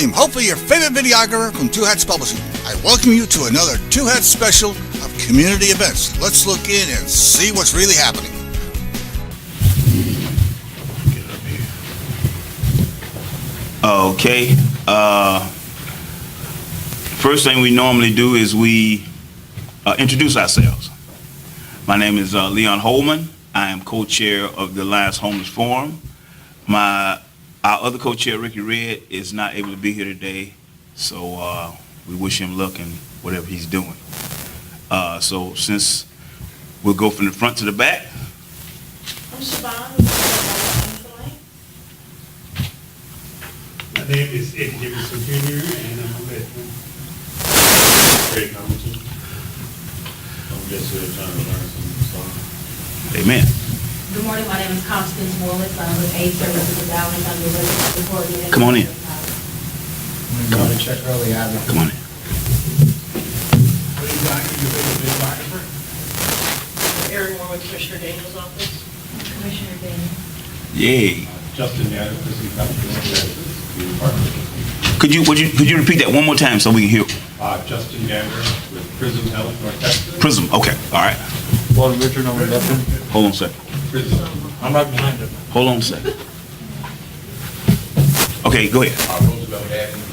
William, hopefully your favorite videographer from Two Hats Publishing. I welcome you to another Two Hats special of community events. Let's look in and see what's really happening. Okay. First thing we normally do is we introduce ourselves. My name is Leon Holman. I am co-chair of the Alliance Homeless Forum. Our other co-chair, Ricky Red, is not able to be here today, so we wish him luck in whatever he's doing. So since we'll go from the front to the back. I'm Siobhan. My name is Eddie Jefferson Jr. and I'm a veteran. Great Hamilton. I'm just here trying to learn some stuff. Amen. Good morning, my name is Constance Wallace. I'm with AIDS Services of Dallas. I'm the resident coordinator. Come on in. Come on, check early out. Come on in. What do you got? You a videographer? Aaron Moore with Commissioner Daniels' office. Commissioner Daniels. Yay. Justin Gaddis, Prison Health. Could you repeat that one more time so we can hear? Justin Gaddis with Prison Health, North Texas. Prism. Okay. All right. Walter Richard, I'm a veteran. Hold on a second. Prison. I'm right behind him. Hold on a second. Okay, go ahead. Roosevelt Avenue,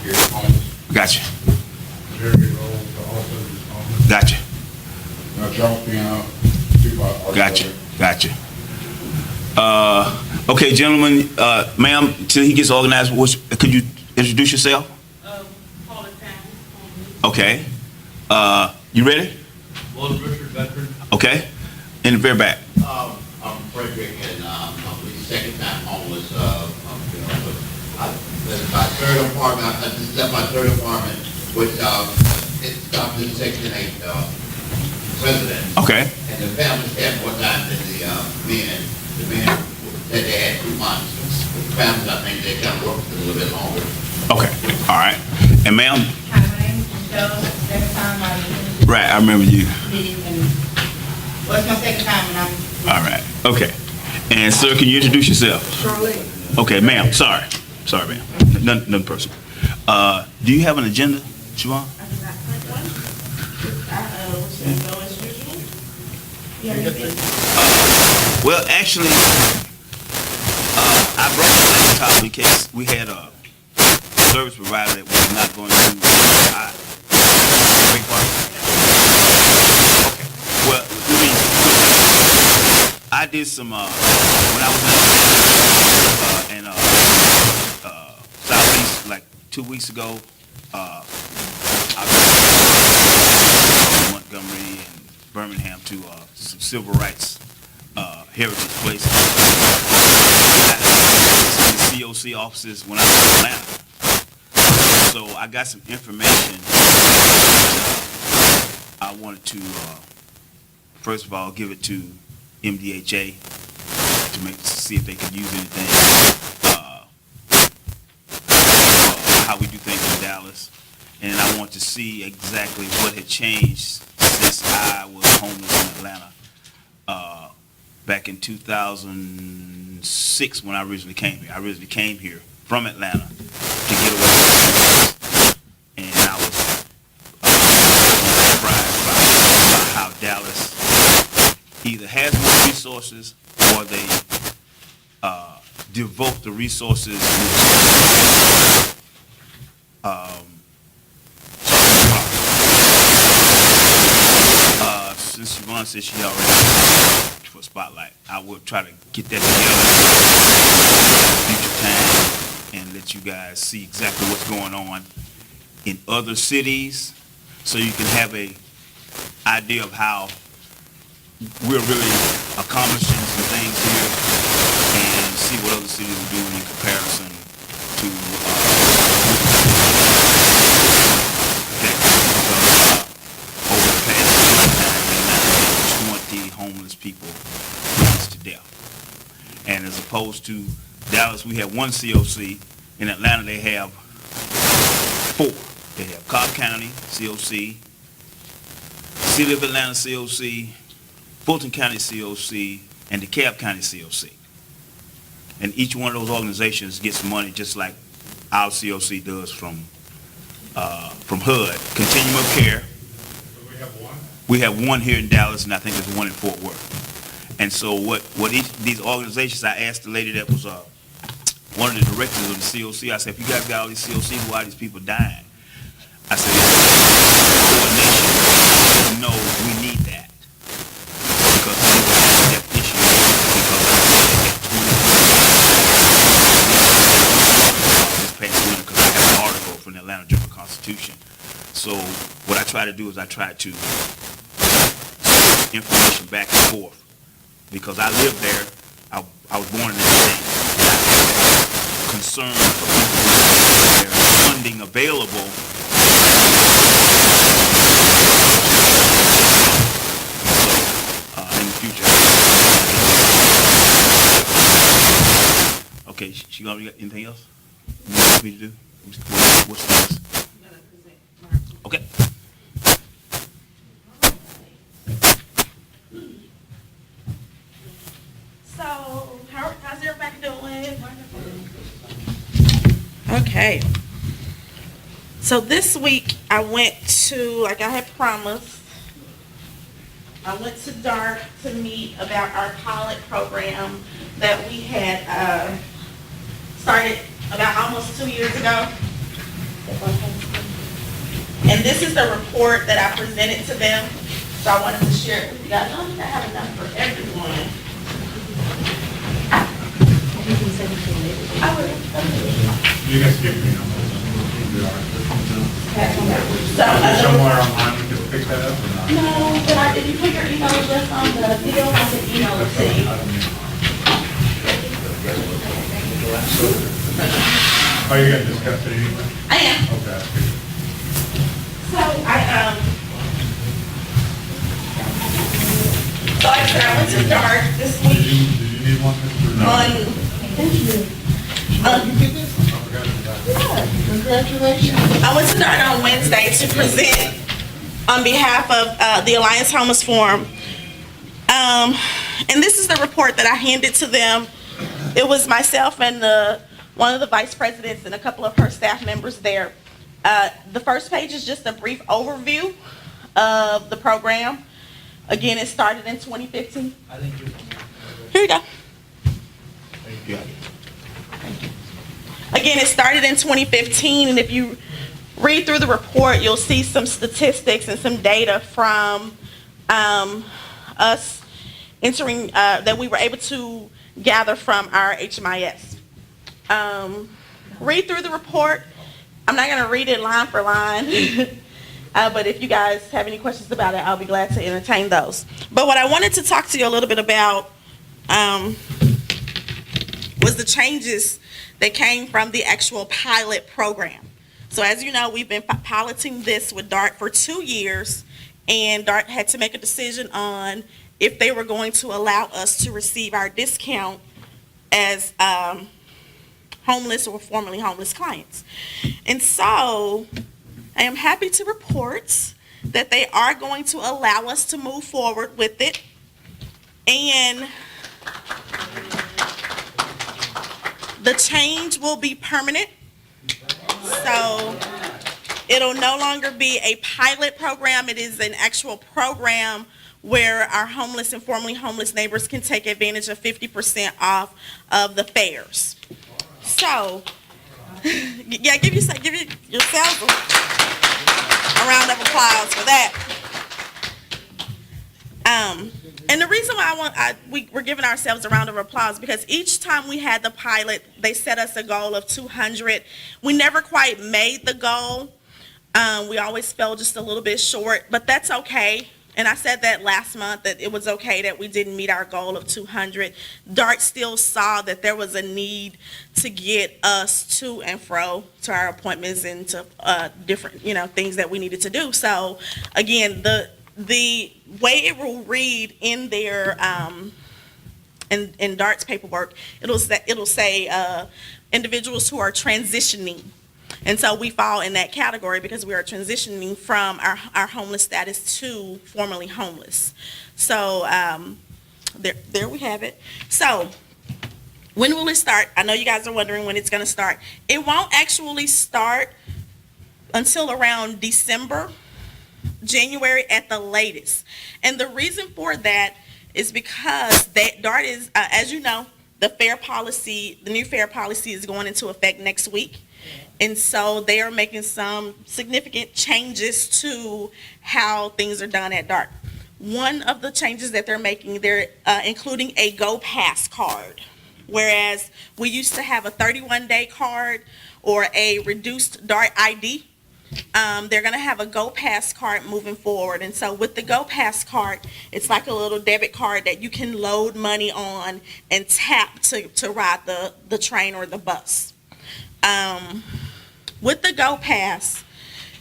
here at home. Gotcha. Very good role, but also this home. Gotcha. Charles Piano. Gotcha. Okay, gentlemen, ma'am, till he gets organized, could you introduce yourself? Paula Town. Okay. You ready? Walter Richard, veteran. Okay. In the very back. I'm Frederick, and I'm the second time homeless. This is my third apartment. This is my third apartment, which it stopped in Section 8 residence. Okay. And the family had more time than the men said they had 2 months. The families, I think, they kind of worked a little bit longer. Okay. All right. And ma'am? Hi, my name is Michelle. Second time I've Right, I remember you. well, it's my second time and I'm. All right. Okay. And sir, can you introduce yourself? Charlene. Okay, ma'am. Sorry, ma'am. Nothing personal. Do you have an agenda, Siobhan? I forgot one. What's the go as usual? You have anything? Well, actually, I brought the laptop in case we had a service provider that was not going to do big part. Okay. Well, I did some when I was in Southeast like 2 weeks ago. I was in Montgomery and Birmingham to some civil rights heritage places. I the COC offices when I was in Atlanta. So I got some information. I wanted to first of all give it to MDHA to see if they could use anything how we do things in Dallas. And I want to see exactly what had changed since I was homeless in Atlanta back in 2006 when I originally came here. I originally came here from Atlanta to get away from homelessness. And I was surprised by how Dallas either has more resources or they devote the resources since Siobhan said she already for Spotlight, I will try to get that together in future time and let you guys see exactly what's going on in other cities so you can have a idea of how we're really accomplishing some things here and see what other cities are doing in comparison to over the past time, 20 homeless people reduced to death. And as opposed to Dallas, we have one COC. In Atlanta, they have 4. They have Cobb County COC, City of Atlanta COC, Fulton County COC, and DeKalb County COC. And each one of those organizations gets money just like our COC does from HUD. Continuum of care. So we have one? We have one here in Dallas, and I think there's one in Fort Worth. And so these organizations, I asked the lady that was one of the directors of the COC, I said, if you guys got all these COCs, why are these people dying? I said, coordination. No, we need that. Because we were having that issue because this past winter, because I have an article from the Atlanta Journal-Constitution. So what I try to do is I try to information back and forth. Because I live there, I was born in that state, and I have concern for people where there's funding available. In the future. Okay, she got anything else you want me to do? What's next? Okay. So, how's everybody doing? Okay. So this week I went to, like I had promised, I went to DART to meet about our pilot program that we had started about almost 2 years ago. And this is the report that I presented to them. So I wanted to share it with you guys. I don't think I have enough for everyone. You guys give me numbers. So, Somewhere online, we can pick that up or not? no, but did you put your email address on the deal? I can email it to you. Oh, you're gonna discuss it anyway? I am. Okay. So like I said, I went to DART this Did week you need one, Mr. No. I went to DART on Wednesday to present on behalf of the Alliance Homeless Forum. And this is the report that I handed to them. It was myself and one of the vice presidents and a couple of her staff members there. The first page is just a brief overview of the program. Again, it started in 2015. Here you go. Again, it started in 2015, and if you read through the report, you'll see some statistics and some data from us entering that we were able to gather from our HMIS. Read through the report. I'm not going to read it line for line, but if you guys have any questions about it, I'll be glad to entertain those. But what I wanted to talk to you a little bit about was the changes that came from the actual pilot program. So as you know, we've been piloting this with DART for 2 years, and DART had to make a decision on if they were going to allow us to receive our discount as homeless or formerly homeless clients. And so I am happy to report that they are going to allow us to move forward with it. And the change will be permanent. So it'll no longer be a pilot program. It is an actual program where our homeless and formerly homeless neighbors can take advantage of 50% off of the fares. So, yeah, give yourselves a round of applause for that. And the reason why we're giving ourselves a round of applause because each time we had the pilot, they set us a goal of 200. We never quite made the goal. We always fell just a little bit short, but that's okay. And I said that last month, that it was okay that we didn't meet our goal of 200. DART still saw that there was a need to get us to and fro to our appointments and to different, things that we needed to do. So again, the way it will read in their in DART's paperwork, it'll say individuals who are transitioning. And so we fall in that category because we are transitioning from our homeless status to formerly homeless. So there we have it. So When will it start? I know you guys are wondering when it's going to start. It won't actually start until around December, January at the latest. And the reason for that is because DART is, as you know, the new fair policy is going into effect next week. And so they are making some significant changes to how things are done at DART. One of the changes that they're making, they're including a Go Pass card. Whereas we used to have a 31-day card or a reduced DART ID, they're going to have a Go Pass card moving forward. And so with the Go Pass card, it's like a little debit card that you can load money on and tap to ride the train or the bus. With the Go Pass,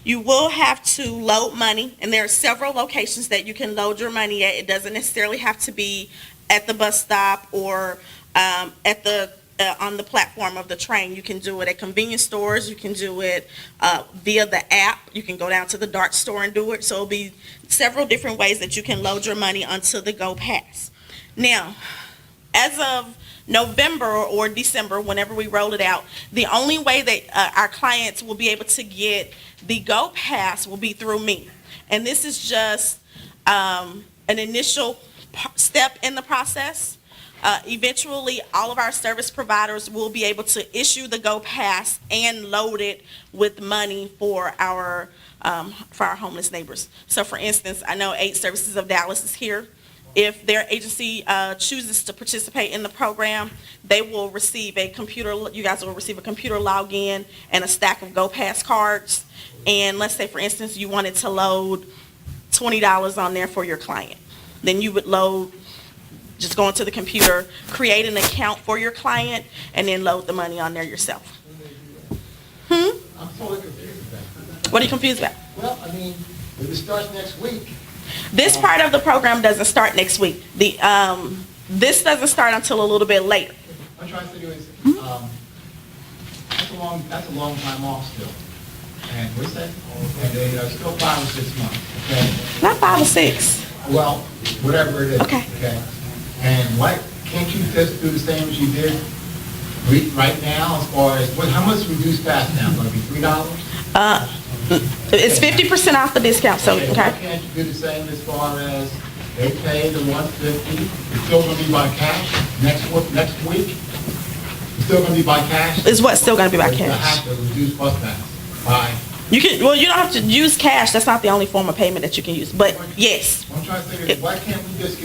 you will have to load money, and there are several locations that you can load your money at. It doesn't necessarily have to be at the bus stop or at the on the platform of the train. You can do it at convenience stores. You can do it via the app. You can go down to the DART store and do it. So it'll be several different ways that you can load your money onto the Go Pass. Now, as of November or December, whenever we roll it out, the only way that our clients will be able to get the Go Pass will be through me. And this is just an initial step in the process. Eventually, all of our service providers will be able to issue the Go Pass and load it with money for our homeless neighbors. So, for instance, I know 8 Services of Dallas is here. If their agency chooses to participate in the program, they will receive you guys will receive a computer login and a stack of Go Pass cards. And let's say, for instance, you wanted to load $20 on there for your client. Then you would just go into the computer, create an account for your client, and then load the money on there yourself. I'm totally confused about that. What are you confused about? Well, I mean, if it starts next week, This part of the program doesn't start next week. This doesn't start until a little bit later. what I'm trying to say is, that's a long time off still. And what's that? And still 5 or 6 months, okay? Not 5 or 6. Well, whatever it is. Okay. And can't you just do the same as you did right now as far as, how much reduced pass now? Going to be $3? It's 50% off the discount, so, Why okay. can't you do the same as far as they pay the $150? It's still going to be by cash next week? It's still going to be by cash? Is what still gonna be by You cash? have to reduce bus pass by. You don't have to use cash. That's not the only form of payment that you can use, but yes. What I'm trying to say is, why can't we just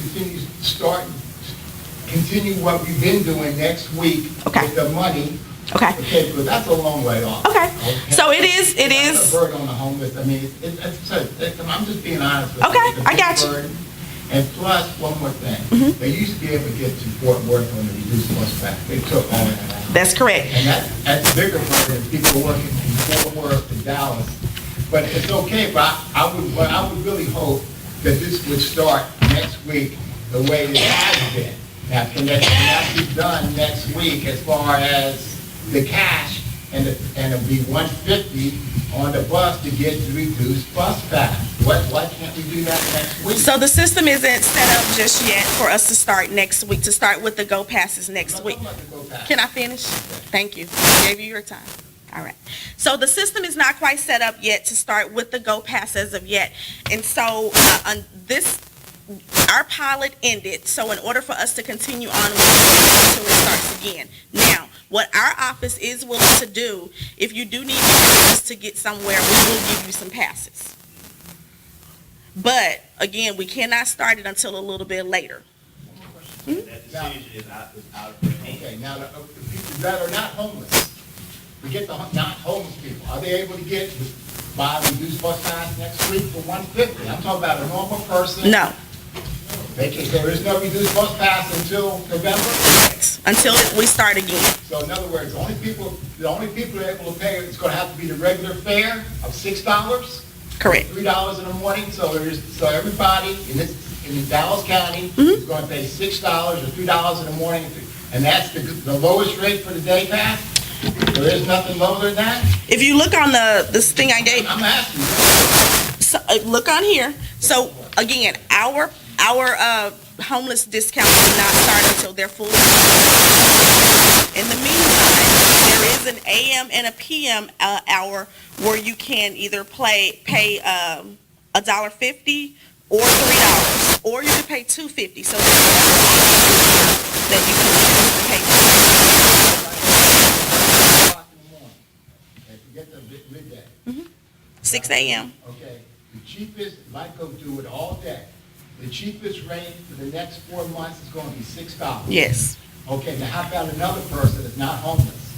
continue what we've been doing next week Okay. with the money? Okay. Okay, because that's a long way off. Okay. So it is. It's a burden on the homeless. I mean, I'm just being honest with you. Okay, It's a I got big you. burden. And plus, one more thing. They used to be able to get to Fort Worth on the reduced bus pass. They took all of that out. That's correct. And that's a bigger burden than people working from Fort Worth to Dallas. But it's okay, but I would really hope that this would start next week the way it has been. Now, can that be done next week as far as the cash and it'll be $150 on the bus to get the reduced bus pass? Why can't we do that next week? So the system isn't set up just yet for us to start next week, to start with the Go Passes next week. I'm not talking about the Go Pass. Can I finish? Thank you. I gave you your time. All right. So the system is not quite set up yet to start with the Go Pass as of yet. And so our pilot ended. So in order for us to continue on with it until it starts again. Now, what our office is willing to do, if you do need passes to get somewhere, we will give you some passes. But again, we cannot start it until a little bit later. That decision is out of your hands. Okay, now, the people that are not homeless, we get the not homeless people, are they able to get by reduced bus pass next week for $150? I'm talking about a normal person. No, There is no reduced bus pass until November? until we start again. So in other words, the only people who are able to pay, it's going to have to be the regular fare of $6, Correct. $3 in the morning. So everybody in Dallas County is going to pay $6 or $3 in the morning, and that's the lowest rate for the day pass. So there's nothing lower than that. If you look on this thing I gave, I'm asking you. so, look on here. So again, our homeless discount will not start until they're fully. In the meantime, there is an AM and a PM hour where you can either pay $1.50 or $3, or you can pay $2.50. So there's that you can choose to pay. o'clock in the morning. Okay, forget the midday. 6 a.m. Okay, the cheapest, if I go do it all day, the cheapest rate for the next 4 months is going to be $6. Yes, Okay, now how about another person that's not homeless?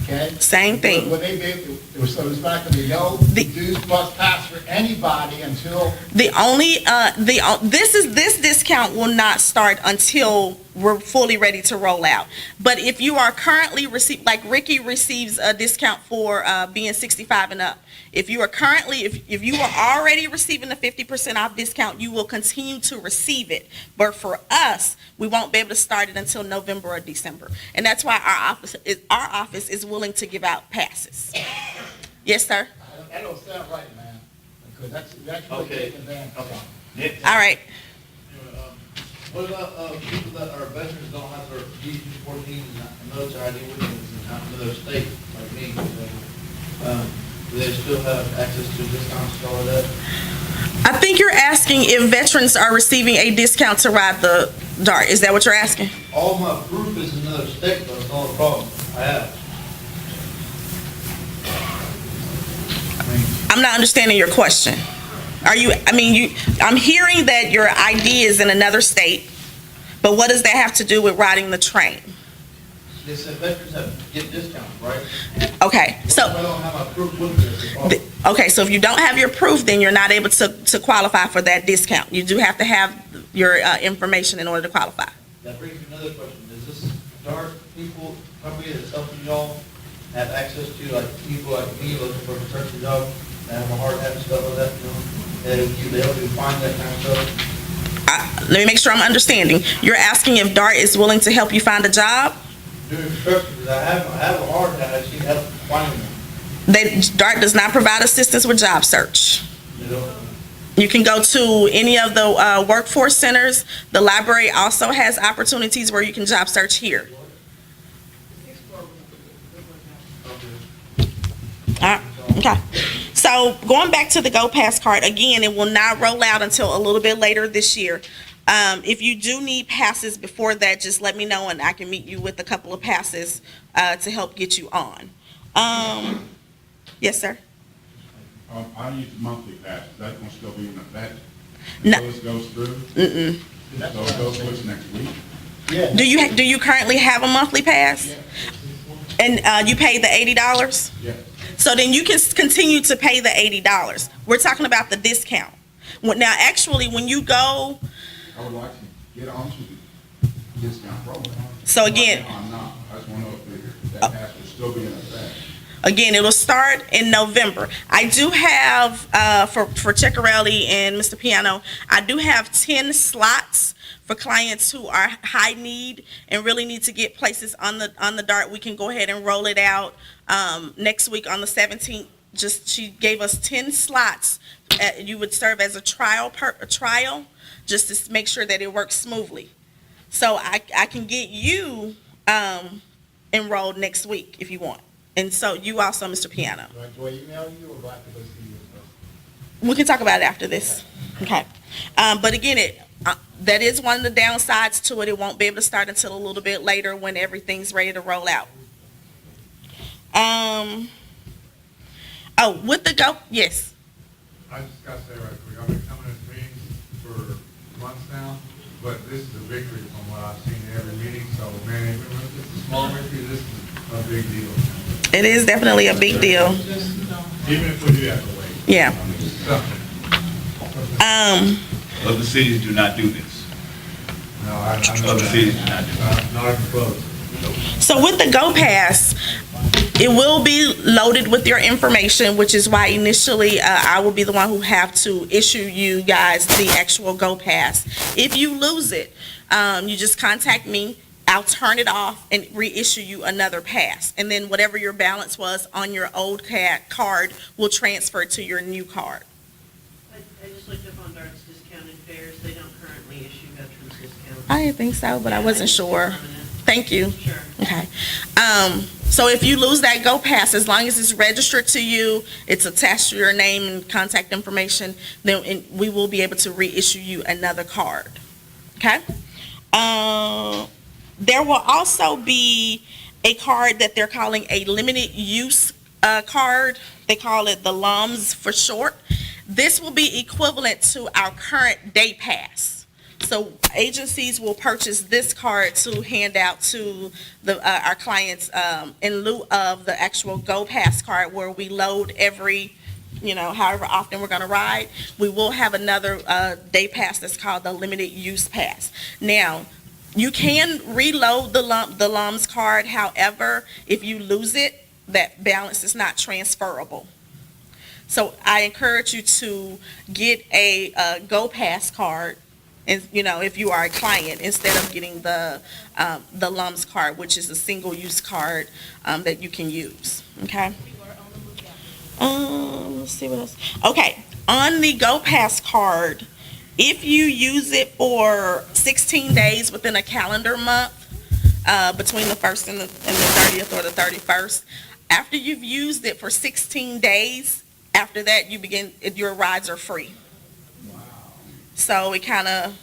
Okay? same thing. Will they be, so there's not going to be no The- dues plus pass for anybody until, This discount will not start until we're fully ready to roll out. But if you are currently like Ricky receives a discount for being 65 and up. If you are already receiving the 50% off discount, you will continue to receive it. But for us, we won't be able to start it until November or December. And that's why our office is willing to give out passes. Yes, sir. that don't sound right, man. Because that's really Okay. taking advantage. Okay. All right. What about, people that are veterans don't have their D-214 and military ID with them in another state, like me? Do they still have access to discounts and all of that? I think you're asking if veterans are receiving a discount to ride the DART. Is that what you're asking? All my proof is in another state, though, it's not a problem. I have. I'm not understanding your question. I'm hearing that your ID is in another state, but what does that have to do with riding the train? They said veterans have to get discounts, right? Okay, If so, I don't have my proof with me, it's a problem. okay, so if you don't have your proof, then you're not able to qualify for that discount. You do have to have your information in order to qualify. That brings me to another question. Is this DART people, company that's helping y'all have access to, like, people like me looking for a construction job, that have a hard hat and stuff like that, you know? And they help you find that kind of stuff? Let me make sure I'm understanding. You're asking if DART is willing to help you find a job? Doing construction, because I have a hard hat, I need help finding one, DART does not provide assistance with job search. you know? You can go to any of the workforce centers. The library also has opportunities where you can job search here. Okay. So going back to the Go Pass card, again, it will not roll out until a little bit later this year. If you do need passes before that, just let me know and I can meet you with a couple of passes to help get you on. Yes, sir. I use monthly pass, is that gonna still be in effect? No. Until this goes through? Mm-mm. So it goes what's next week? Yeah. Do you currently have a monthly pass? And you pay the $80? Yeah. So then you can continue to pay the $80. We're talking about the discount. Now, actually, when you go, I would like to get onto the discount program. So again- Right now, I'm not, I just wanna know if that pass will still be in effect. again, it'll start in November. I do have, for Ciccarelli and Mr. Piano, I do have 10 slots for clients who are high need and really need to get places on the DART. We can go ahead and roll it out next week on the 17th. She gave us 10 slots. You would serve as a trial, just to make sure that it works smoothly. So I can get you enrolled next week if you want. And so you also, Mr. Piano. Do I email you or do I have to go see you? We can talk about it after this. Okay. But again, that is one of the downsides to it. It won't be able to start until a little bit later when everything's ready to roll out. With the Go, yes. I just gotta say right quick, I've been coming to this meeting for months now, but this is a victory from what I've seen in every meeting, so man, even if it's a small victory, this is a big deal. It is definitely a big deal. Even if we do have to wait. Yeah. I mean, it's something. Other cities do not do this. No, I know Other that. cities do not do this. Not even close. So with the Go Pass, it will be loaded with your information, which is why initially I will be the one who have to issue you guys the actual Go Pass. If you lose it, you just contact me. I'll turn it off and reissue you another pass. And then whatever your balance was on your old card will transfer to your new card. I just looked up on DART's discounted fares. They don't currently issue veterans discounts. I didn't think so, but I wasn't sure. Permanent. Thank you. Sure. Okay. So if you lose that Go Pass, as long as it's registered to you, it's attached to your name and contact information, then we will be able to reissue you another card. Okay? There will also be a card that they're calling a limited use card. They call it the LUMS for short. This will be equivalent to our current day pass. So agencies will purchase this card to hand out to our clients in lieu of the actual Go Pass card, where we load every, however often we're going to ride. We will have another day pass that's called the limited use pass. Now, you can reload the LUMS card. However, if you lose it, that balance is not transferable. So I encourage you to get a Go Pass card, and if you are a client, instead of getting the LUMS card, which is a single-use card that you can use. Okay. Let's see what else. Okay, on the Go Pass card, if you use it for 16 days within a calendar month, between the 1st and the 30th or the 31st, after you've used it for 16 days, after that your rides are free. So it kind of,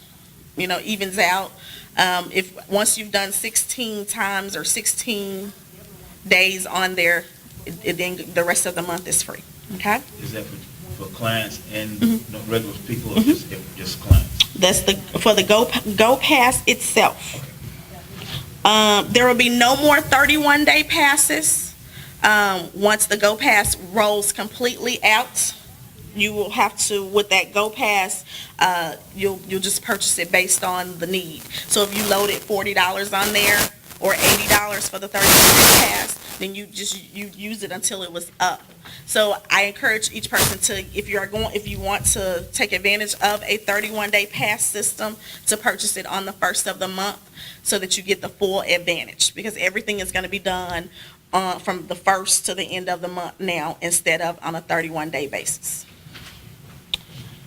evens out. If once you've done 16 times or 16 days on there, then the rest of the month is free. Okay. Is that for clients and regular people, or just clients? That's for the Go Pass itself. There will be no more 31-day passes. Once the Go Pass rolls completely out, you will have to, with that Go Pass, you'll just purchase it based on the need. So if you loaded $40 on there or $80 for the 31-day pass, then you use it until it was up. So I encourage each person to, if you want to take advantage of a 31-day pass system, to purchase it on the 1st of the month, so that you get the full advantage, because everything is going to be done from the 1st to the end of the month now, instead of on a 31-day basis.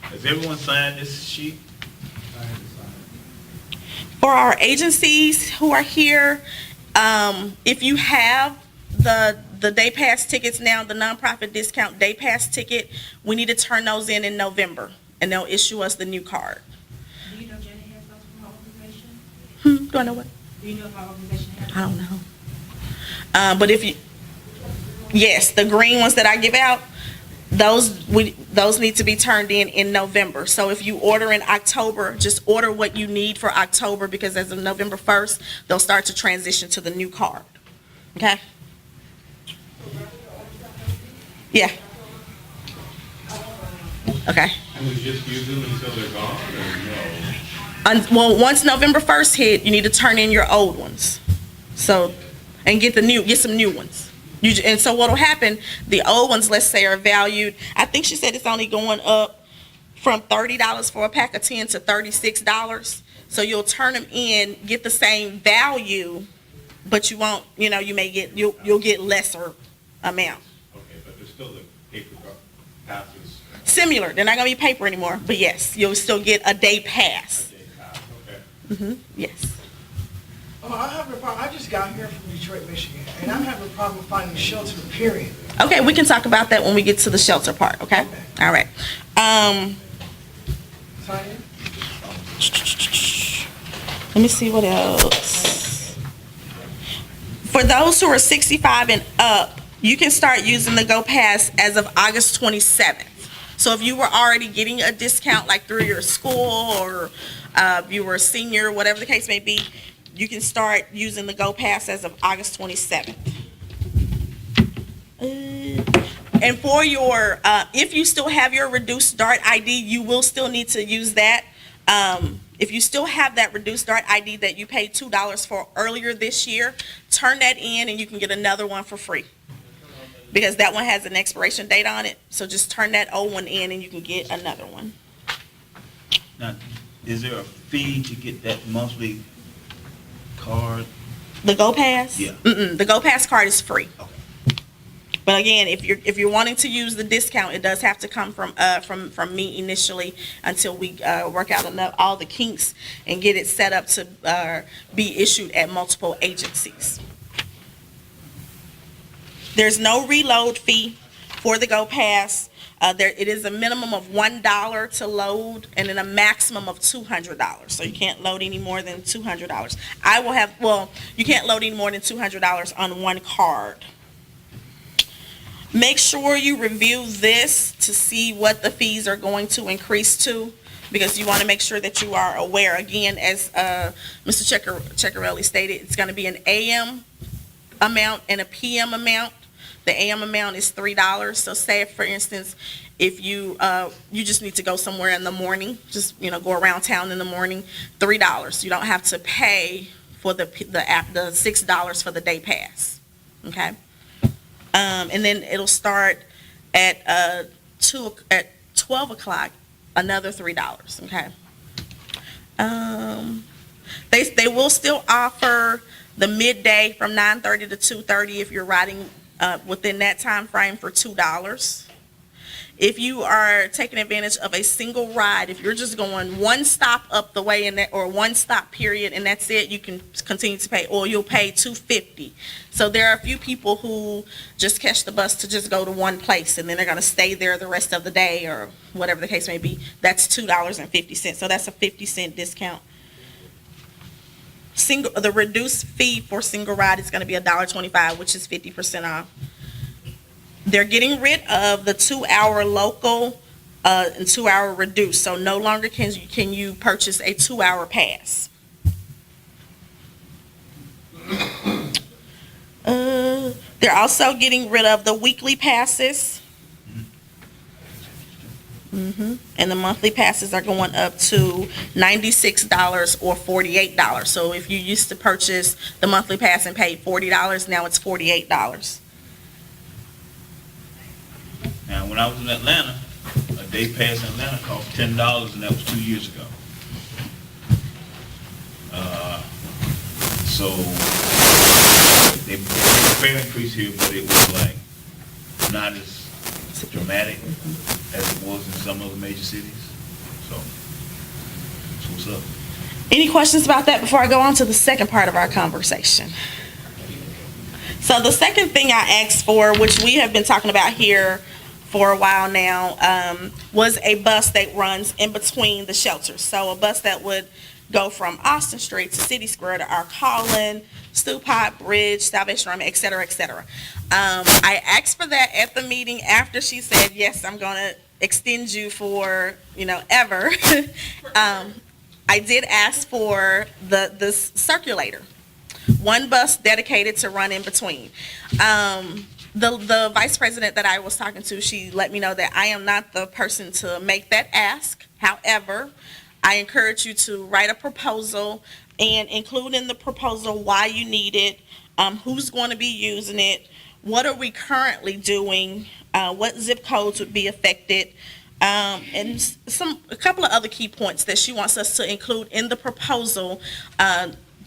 Has everyone signed this sheet? For our agencies who are here, if you have the day pass tickets now, the nonprofit discount day pass ticket, we need to turn those in November, and they'll issue us the new card. Do you know Jenny has those from her organization? Do I know what? Do you know if our organization has? I don't know. But yes, the green ones that I give out, those need to be turned in November. So if you order in October, just order what you need for October, because as of November 1st, they'll start to transition to the new card. Okay? Yeah. Okay. And we just use them until they're gone, or no? Well, once November 1st hit, you need to turn in your old ones. So, and get some new ones. And so what'll happen, the old ones, let's say, are valued, I think she said it's only going up from $30 for a pack of 10 to $36. So you'll turn them in, get the same value, but you won't, you'll get lesser amount. Okay, but there's still the paper passes. Similar, they're not gonna be paper anymore, but yes, you'll still get a day pass. A day pass, okay. Yes. I have a problem. I just got here from Detroit, Michigan, and I'm having a problem finding shelter, period. Okay, we can talk about that when we get to the shelter part, okay? All right. Sign in? Let me see what else. For those who are 65 and up, you can start using the Go Pass as of August 27th. So if you were already getting a discount, like through your school, or you were a senior, whatever the case may be, you can start using the Go Pass as of August 27th. And for your, if you still have your reduced DART ID, you will still need to use that. If you still have that reduced DART ID that you paid $2 for earlier this year, turn that in and you can get another one for free, because that one has an expiration date on it. So just turn that old one in and you can get another one. Now, is there a fee to get that monthly card? The Go Pass? Yeah. The Go Pass card is free. Okay. But again, if you're wanting to use the discount, it does have to come from me initially until we work out all the kinks and get it set up to be issued at multiple agencies. There's no reload fee for the Go Pass. It is a minimum of $1 to load and then a maximum of $200. So you can't load any more than $200. You can't load any more than $200 on one card. Make sure you review this to see what the fees are going to increase to, because you want to make sure that you are aware. Again, as Mr. Ceccarelli stated, it's going to be an AM amount and a PM amount. The AM amount is $3. So say, for instance, if you just need to go somewhere in the morning, just go around town in the morning, $3. You don't have to pay for the $6 for the day pass. Okay, and then it'll start at 12 o'clock, another $3. Okay, they will still offer the midday from 9:30 to 2:30 if you're riding within that time frame for $2. If you are taking advantage of a single ride, if you're just going one stop up the way or one stop period and that's it, you can continue to pay, or you'll pay $2.50. So there are a few people who just catch the bus to just go to one place and then they're going to stay there the rest of the day or whatever the case may be. That's $2.50. So that's a 50-cent discount. The reduced fee for single ride is going to be $1.25, which is 50% off. They're getting rid of the 2-hour local and 2-hour reduced. So no longer can you purchase a 2-hour pass. They're also getting rid of the weekly passes. And the monthly passes are going up to $96 or $48. So if you used to purchase the monthly pass and paid $40, now it's $48. Now, when I was in Atlanta, a day pass in Atlanta cost $10, and that was 2 years ago. So they made a fair increase here, but it was like not as dramatic as it was in some other major cities. So that's what's up. Any questions about that before I go on to the second part of our conversation? So the second thing I asked for, which we have been talking about here for a while now, was a bus that runs in between the shelters. So a bus that would go from Austin Street to City Square to our Collin, Stewpot Bridge, Salvation Army, et cetera, et cetera. I asked for that at the meeting after she said, yes, I'm going to extend you for, ever. I did ask for the circulator, one bus dedicated to run in between. The vice president that I was talking to, she let me know that I am not the person to make that ask. However, I encourage you to write a proposal and include in the proposal why you need it, who's going to be using it, what are we currently doing, what zip codes would be affected, and a couple of other key points that she wants us to include in the proposal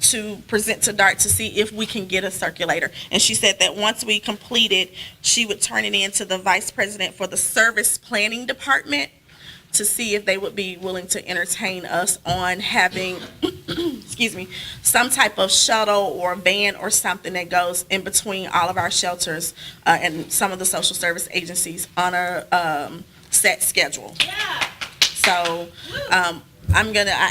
to present to DART to see if we can get a circulator. And she said that once we complete it, she would turn it in to the vice president for the service planning department to see if they would be willing to entertain us on having, excuse me, some type of shuttle or van or something that goes in between all of our shelters and some of the social service agencies on a set schedule. Yeah. So I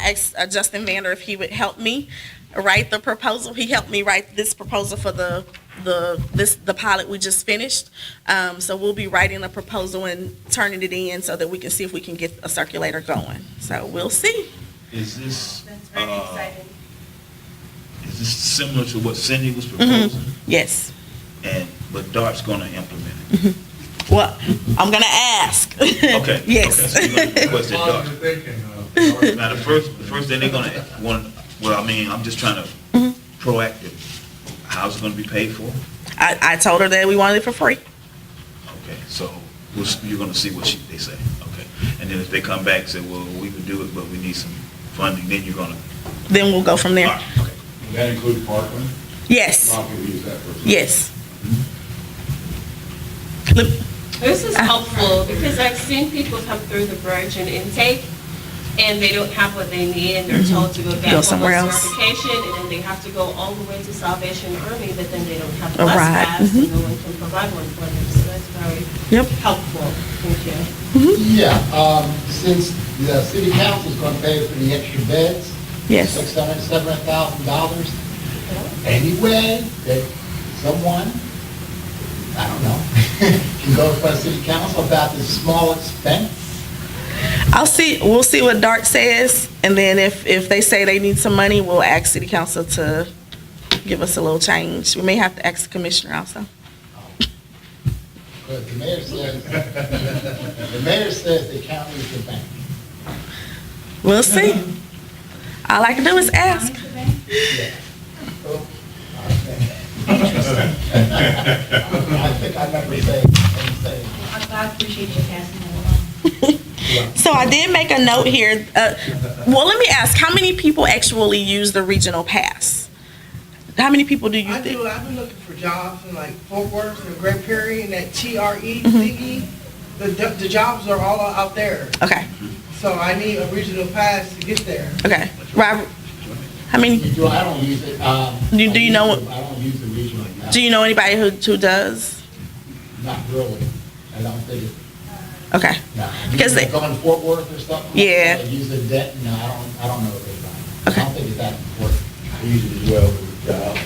asked Justin Vander if he would help me write the proposal. He helped me write this proposal for the pilot we just finished. So we'll be writing a proposal and turning it in so that we can see if we can get a circulator going. So we'll see. Is this That's very exciting. is this similar to what Cindy was proposing? Yes. But DART's going to implement it. Well, I'm gonna ask. Okay. Yes. Okay, so you're gonna request it, As long DART. as they can, Now, the first thing they're gonna want, well, I mean, I'm just trying to proactive. How's it gonna be paid for? I told her that we wanted it for free. Okay, so you're gonna see what they say. Okay, and then if they come back and say, well, we can do it, but we need some funding, then you're gonna. Then we'll go from there. All right, okay. Does that include parking? Yes. A lot of people use that for. Yes. This is helpful because I've seen people come through the bridge and intake, and they don't have what they need, and they're told to go get Go somewhere homeless else. certification, and then they have to go all the way to Salvation Army, but then they don't have a A bus ride. pass, and no one can provide one for them. So that's very Yep. helpful. Thank you. Yeah, since the city council's gonna pay for the extra beds, Yes. $700,000. Anyway, that someone, I don't know, can go to the city council about this small expense. We'll see what DART says, and then if they say they need some money, we'll ask city council to give us a little change. We may have to ask the commissioner also. But the mayor says the county is the bank. We'll see. All I can do is ask. I think I never say anything. I appreciate you passing that along. So I did make a note here. Well, let me ask, how many people actually use the regional pass? How many people do you I think? do, I've been looking for jobs in like Fort Worth and Great Prairie and that TRE thingy. The jobs are all out there. Okay, So I need a regional pass to get there. okay. Robert, how many, I don't use it. Do you know- I don't use the regional pass. do you know anybody who does? Not really. I don't think it. Okay, No. Because they- Going to Fort Worth or something? Yeah. Use the debt? No, I don't know what they buy. Okay. I don't think it's that important. I use it as well with the job.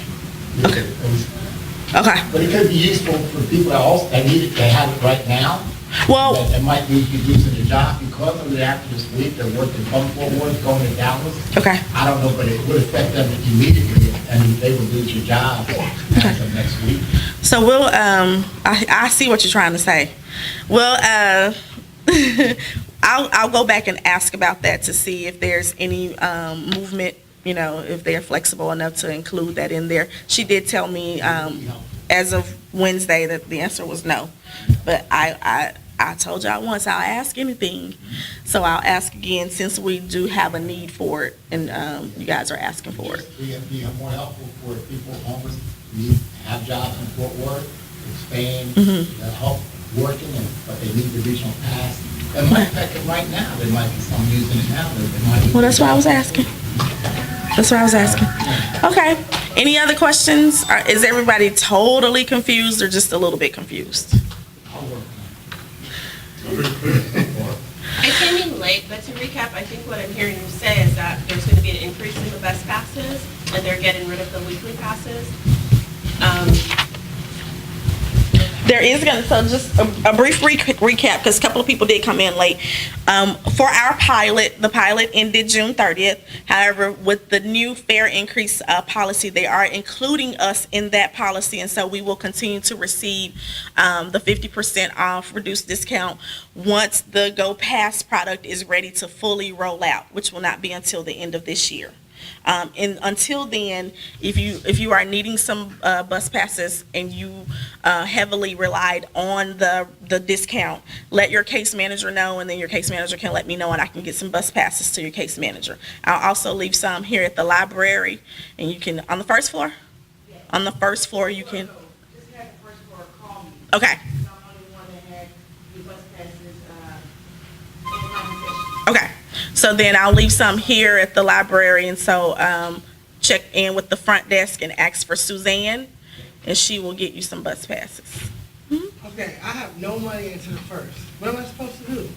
okay. But it could be useful for people that need it, they have it right now. Well, That might be using the job because of it after this week, they're working from Fort Worth, going to Dallas. okay, I don't know, but it would affect them immediately, and they would lose your job as of next week. so we'll, I see what you're trying to say. Well, I'll go back and ask about that to see if there's any movement, if they're flexible enough to include that in there. She did tell me as of Wednesday that the answer was no. But I told y'all once, I'll ask anything. So I'll ask again since we do have a need for it and you guys are asking for it. Be more helpful for people homeless, have jobs in Fort Worth, expand, help working, but they need the regional pass. It might affect it right now. There might be some using it now. Well, that's why I was asking. Okay. Any other questions? Is everybody totally confused or just a little bit confused? I'll work on I came in late, but to recap, I think what I'm hearing you say is that there's going to be an increase in the bus passes, and they're getting rid of the weekly passes. There is going to, so just a brief recap, because a couple of people did come in late. For our pilot, the pilot ended June 30th. However, with the new fare increase policy, they are including us in that policy, and so we will continue to receive the 50% off reduced discount once the Go Pass product is ready to fully roll out, which will not be until the end of this year. And until then, if you are needing some bus passes and you heavily relied on the discount, let your case manager know, and then your case manager can let me know, and I can get some bus passes to your case manager. I'll also leave some here at the library, and you can, on the first floor? On the first floor, you can. Just had the first floor call me. Okay. I'm the only one that had the bus passes in conversation. Okay. So then I'll leave some here at the library, and so check in with the front desk and ask for Suzanne, and she will get you some bus passes. Okay, I have no money into the first. What am I supposed to do?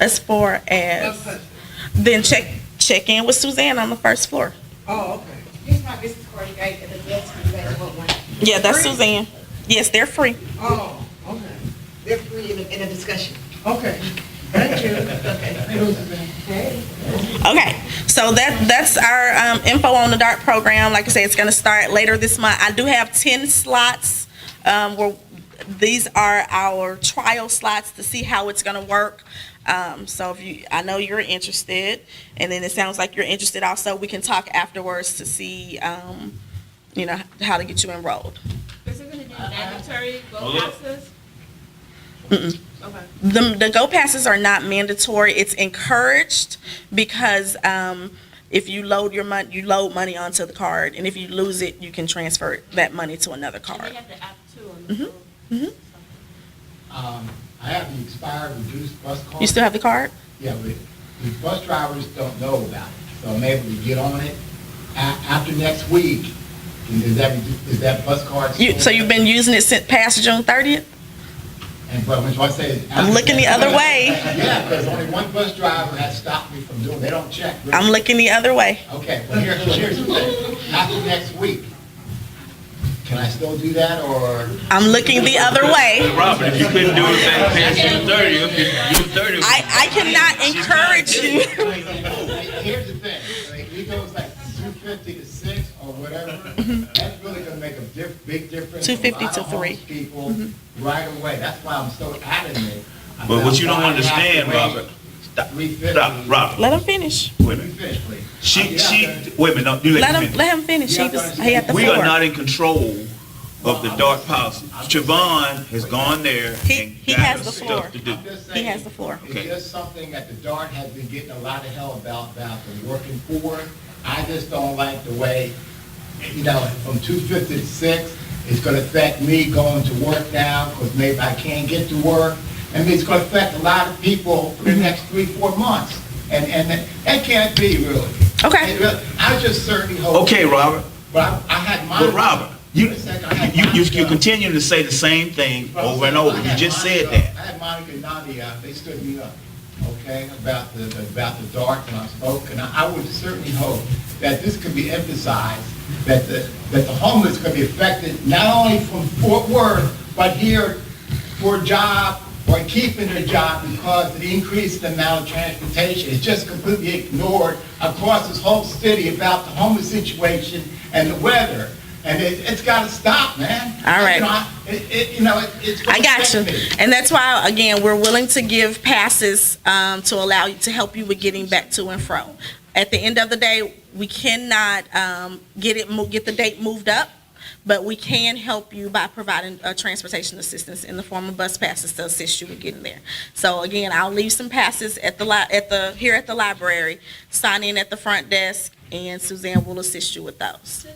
As far Bus as, passes. then check in with Suzanne on the first floor. Oh, okay. Here's my business card, you guys, at the desk, you guys want one. Yeah, that's Suzanne. Yes, they're free. Oh, okay. They're free in a discussion. Okay. Thank you. Okay, so that's our info on the DART program. Like I say, it's going to start later this month. I do have 10 slots. Where these are our trial slots to see how it's going to work. So I know you're interested, and then it sounds like you're interested also. We can talk afterwards to see, how to get you enrolled. Is it going to be mandatory Go passes? Mm-mm. Okay. The Go Passes are not mandatory. It's encouraged because if you load money onto the card, and if you lose it, you can transfer that money to another And card. they have the app too on the phone. I have the expired reduced bus card. You still have the card? Yeah, but the bus drivers don't know about it, so I'm able to get on it. After next week, is that bus card? So you've been using it since past June 30th? But when I say. I'm looking the other way. Yeah, because only one bus driver has stopped me from doing, they don't check. Really. I'm looking the other way. Okay, well, here's the thing. After next week, can I still do that, or? I'm looking the other way. Robert, if you couldn't do it back past June 30th, June 30th. I cannot encourage you. Here's the thing, like, it goes like 250 to 6 or whatever, that's really gonna make a big difference. 250 to 3. homeless people right away, that's why I'm so adamant. But what you don't about why I understand, have to wait Robert, stop, 350. Robert. Let him finish. Wait a Let me minute. finish, please. Wait a minute, no, you let me finish. Let him finish. He had the We floor. are not in control of the dark policy. Siobhan has gone there He and has got the stuff floor. to do. I'm just He saying, has the floor. It's Okay. just something that the DART has been getting a lot of hell about the working poor. I just don't like the way, from 250 to 6, it's gonna affect me going to work now, because maybe I can't get to work. I mean, it's gonna affect a lot of people for the next 3-4 months. And that can't be, really. Okay. I just certainly hope. Okay, Robert, But I had my. but Robert, you Wait a second, I had mine you done. continue to say the same thing over and over. You just said that. I had Monica and Nadia, they stood me up, okay, about the dark, and I spoke, and I would certainly hope that this could be emphasized, that the homeless could be affected not only from Fort Worth, but here for a job or keeping their job because of the increased amount of transportation. It's just completely ignored across this whole city about the homeless situation and the weather. And it's got to stop, man. All right. It's I got you. affect me. And that's why, again, we're willing to give passes to allow you, to help you with getting back to and fro. At the end of the day, we cannot get the date moved up, but we can help you by providing transportation assistance in the form of bus passes to assist you with getting there. So again, I'll leave some passes here at the library. Sign in at the front desk, and Suzanne will assist you with those. So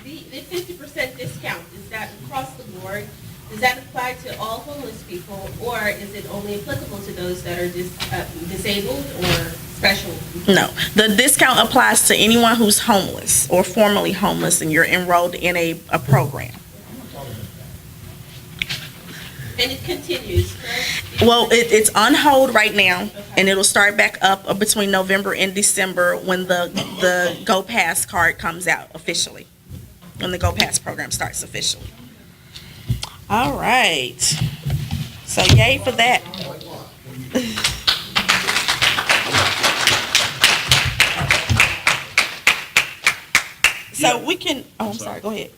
the 50% discount, is that across the board? Does that apply to all homeless people, or is it only applicable to those that are disabled or special? No, the discount applies to anyone who's homeless or formerly homeless and you're enrolled in a program. And it continues, correct? Well, it's on hold right now, and it'll start back up between November and December when the Go Pass card comes out officially, when the Go Pass program starts officially. All right. So yay for that. So we can, I'm sorry, go ahead.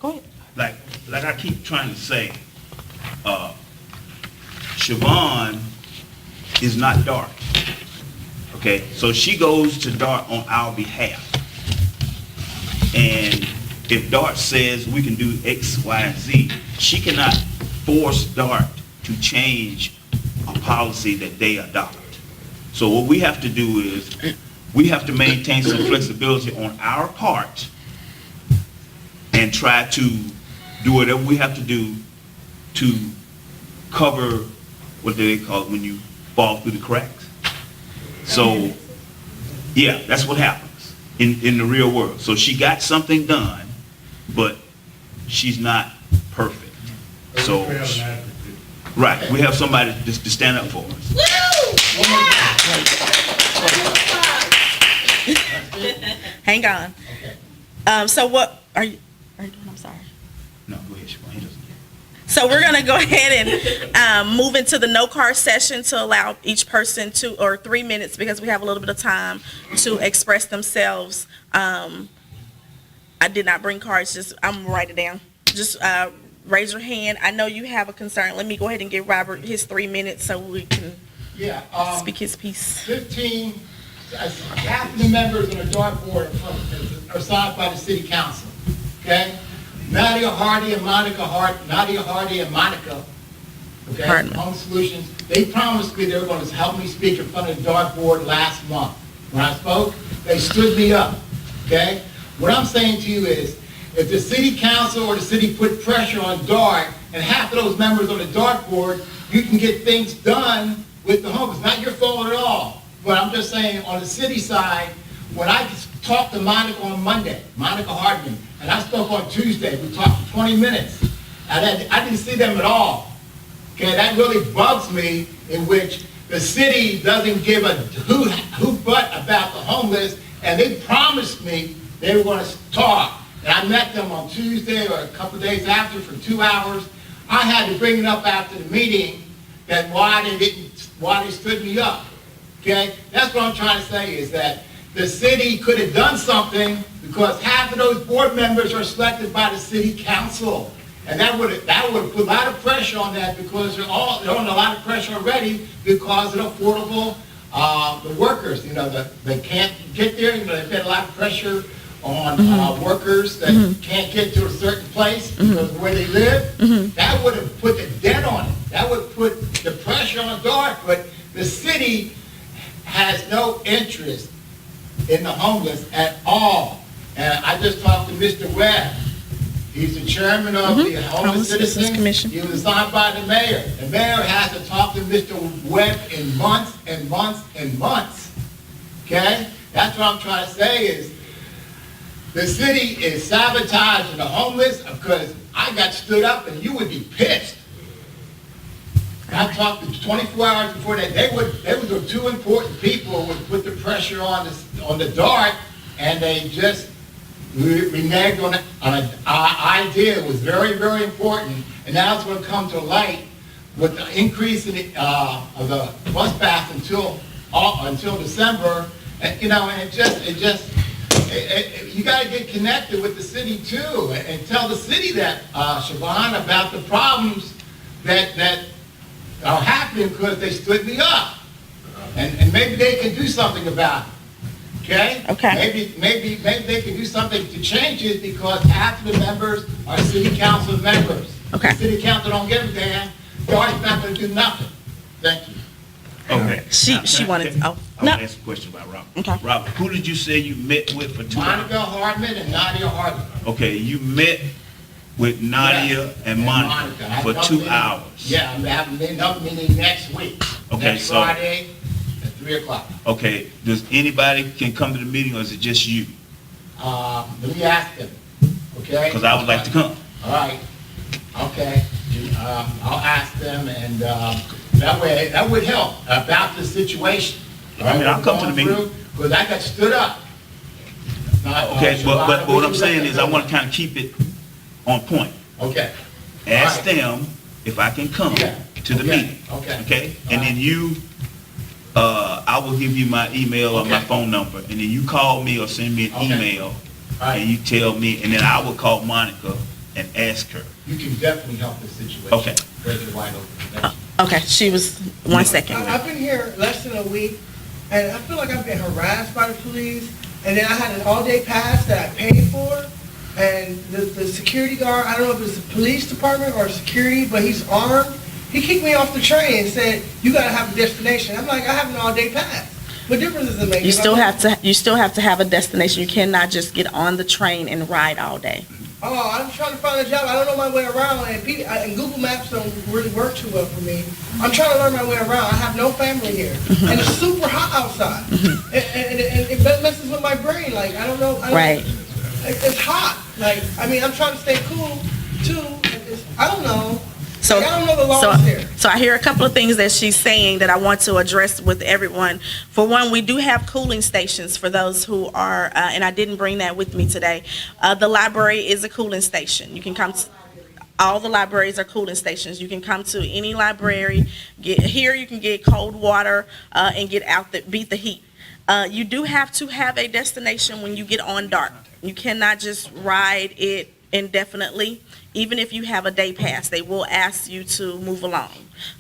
Like I keep trying to say, Siobhan is not dark. Okay, so she goes to DART on our behalf. And if DART says we can do X, Y, and Z, she cannot force DART to change a policy that they adopt. So what we have to do is, we have to maintain some flexibility on our part and try to do whatever we have to do to cover, what do they call it, when you fall through the cracks? So, yeah, that's what happens in the real world. So she got something done, but she's not perfect. So, We have an advocate. right, we have somebody to stand up for us. Woo! Yeah! Hang on. So what are you doing? I'm sorry. No, go ahead, Siobhan. He doesn't care. So we're gonna go ahead and move into the no car session to allow each person 2 or 3 minutes, because we have a little bit of time to express themselves. I did not bring cards, I'm gonna write it down. Just raise your hand. I know you have a concern. Let me go ahead and give Robert his 3 minutes so we can speak his piece. 15, half of the members on the DART board are assigned by the city council, okay? Nadia Hardy and Monica, okay, Hardman. Home Solutions, they promised me they were going to help me speak in front of the DART board last month. When I spoke, they stood me up, okay? What I'm saying to you is, if the city council or the city put pressure on DART and half of those members on the dartboard, you can get things done with the homeless. Not your fault at all, but I'm just saying on the city side, when I talked to Monica on Monday, Monica Hardman, and I spoke on Tuesday, we talked for 20 minutes, and I didn't see them at all. Okay, that really bugs me, in which the city doesn't give a hoot but about the homeless, and they promised me they were going to talk. And I met them on Tuesday or a couple of days after for 2 hours. I had to bring it up after the meeting that why they stood me up. Okay, that's what I'm trying to say, is that the city could have done something, because half of those board members are selected by the city council. And that would have put a lot of pressure on that, because they're under a lot of pressure already because of the affordable, the workers, they can't get there. They've got a lot of pressure on workers that can't get to a certain place because of where they live. That would have put the dent on it. That would put the pressure on DART, but the city has no interest in the homeless at all. And I just talked to Mr. Webb. He's the chairman of the Homeless Citizens Commission. He was assigned by the mayor. The mayor has to talk to Mr. Webb in months and months and months. Okay? That's what I'm trying to say, is the city is sabotaging the homeless, because I got stood up and you would be pissed. I talked to 24 hours before that. They were two important people who would put the pressure on the DART, and they just reneged on an idea that was very, very important. And now it's going to come to light with the increase in of the bus pass until December. And, and it just you got to get connected with the city too, and tell the city that, Siobhan, about the problems that are happening because they stood me up. And maybe they can do something about it. Okay? Maybe they can do something to change it, because half of the members are city council members. Okay. The city council don't give a damn. DART's not going to do nothing. Thank you. Okay. She wanted. I want to ask a question about Robert. Okay. Robert, who did you say you met with for 2 hours? Monica Hardman and Nadia Hardman. Okay, you met with Nadia and Monica for 2 hours. Yeah, I'm having another meeting next week. Okay, next so Friday at 3 o'clock. Okay, does anybody can come to the meeting, or is it just you? Let me ask them. Okay. Because I would like to come. All right. Okay. I'll ask them, and that would help about the situation. I mean, I'll come to the meeting. Because I got stood up. Okay, but what I'm saying is I want to kind of keep it on point. Okay. Ask them if I can come to the meeting. Okay? And then you, I will give you my email or my phone number, and then you call me or send me an email, and you tell me, and then I will call Monica and ask her. You can definitely help this situation. Okay. Break it wide open. Thank you. Okay, she was, 1 second. I've been here less than a week, and I feel like I've been harassed by the police, and then I had an all-day pass that I paid for, and the security guard, I don't know if it's the police department or security, but he's armed. He kicked me off the train and said, "You gotta have a destination." I'm like, I have an all-day pass. What difference does it make? You still have to have a destination. You cannot just get on the train and ride all day. Oh, I'm trying to find a job. I don't know my way around, and Google Maps don't really work too well for me. I'm trying to learn my way around. I have no family here, and it's super hot outside, and it messes with my brain. Like, I don't know. Right. It's hot. Like, I mean, I'm trying to stay cool too. I don't know. So, I don't know the laws here. So I hear a couple of things that she's saying that I want to address with everyone. For one, we do have cooling stations for those who are, and I didn't bring that with me today. The library is a cooling station. You can come to, all the libraries are cooling stations. You can come to any library. Here you can get cold water and get out, beat the heat. You do have to have a destination when you get on DART. You cannot just ride it indefinitely. Even if you have a day pass, they will ask you to move along.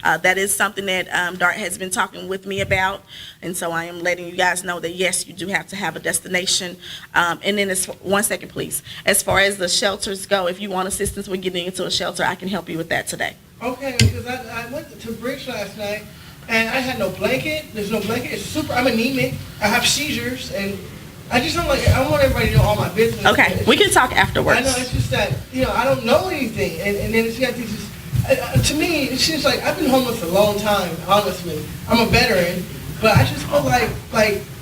That is something that DART has been talking with me about, and so I am letting you guys know that yes, you do have to have a destination. And then 1 second, please. As far as the shelters go, if you want assistance with getting into a shelter, I can help you with that today. Okay, because I went to Bridge last night, and I had no blanket. There's no blanket. It's super. I'm anemic. I have seizures, and I just don't like. I want everybody to know all my business. Okay, we can talk afterwards. I know, it's just that, I don't know anything, and then it's got these To me, it seems like I've been homeless a long time, honestly. I'm a veteran, but I just feel like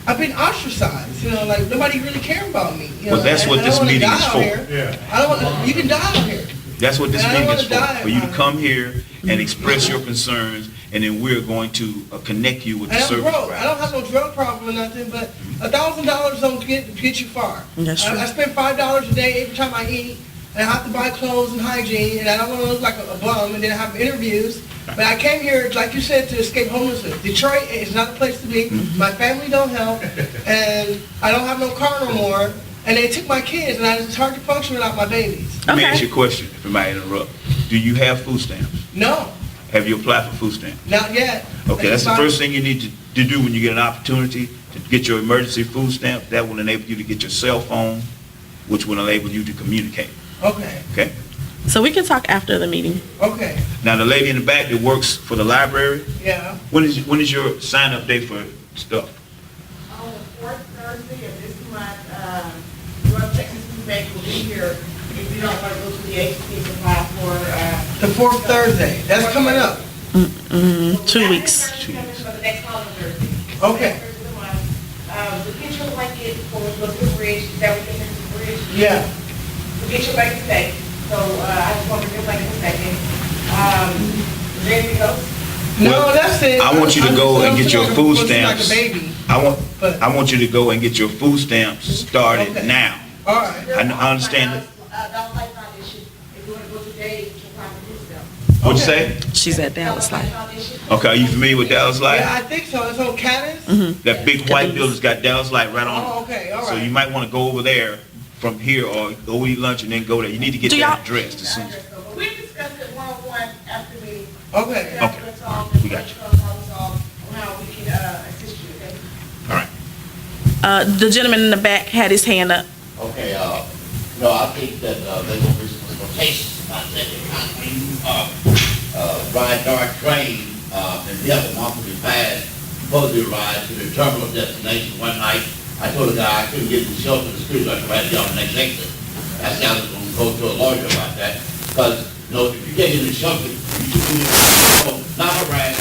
I've been ostracized, like nobody really cares about me. Well, that's what this meeting is for. I don't want, you can die out here. That's what this And I don't meeting is wanna for. die For you to out come here and express your concerns, and then we're going to connect you with the And I'm service broke. I don't have no drug problem or nothing, but $1,000 don't get you far. That's true. I spend $5 a day every time I eat, and I have to buy clothes and hygiene, and I don't want to look like a bum, and then I have interviews. But I came here, like you said, to escape homelessness. Detroit is not a place to be. My family don't help, and I don't have no car no more. And they took my kids, and it's hard to function without my babies. Let me Okay. ask you a question, if I might interrupt. Do you have food stamps? No, Have you applied for food stamps? not yet. Okay, that's the first thing you need to do when you get an opportunity to get your emergency food stamp. That will enable you to get your cell phone, which will enable you to communicate. Okay, Okay? So we can talk after the meeting. okay, Now, the lady in the back that works for the library, yeah. when is your sign-up day for stuff? On the fourth Thursday of this month, North Texas Food Bank will be here if you don't want to go to the agency to apply for, The fourth Thursday, that's coming up. 2 weeks. For the next following Thursday. Okay. Thursday of the month. The picture blanket for the bridge, is that what you're thinking, the bridge? Yeah. The picture blanket today, so, I just want to get like in a second. Is there anything else? No, that's it. I want you to go and get your food Like stamps. a baby. I want you to go and get your food stamps started Okay. now. All right. I understand it. Dallas Light Foundation, if you want to go today to apply for this stuff. What'd you say? She's at Dallas Light. Okay, are you familiar with Dallas Light? Yeah, I think so. It's on Caddis? That big white building's got Dallas Light right on it. Oh, okay, all So you right. might want to go over there from here or go eat lunch and then go there. You need to get Do that y'all- addressed as soon as. We discussed it one-on-one after the meeting. Okay. Okay. We got you. On how we can, assist you, okay? All right. The gentleman in the back had his hand up. Okay, no, I think that, there's gonna be some limitations about that. Ride dark train, and the other month will be passed, supposed to ride to the terminal destination one night. I told the guy I couldn't get in the shelter in the street, so I could ride down the next exit. I said I was gonna go to a lawyer about that, because, if you can't get in the shelter, you should be, not harass,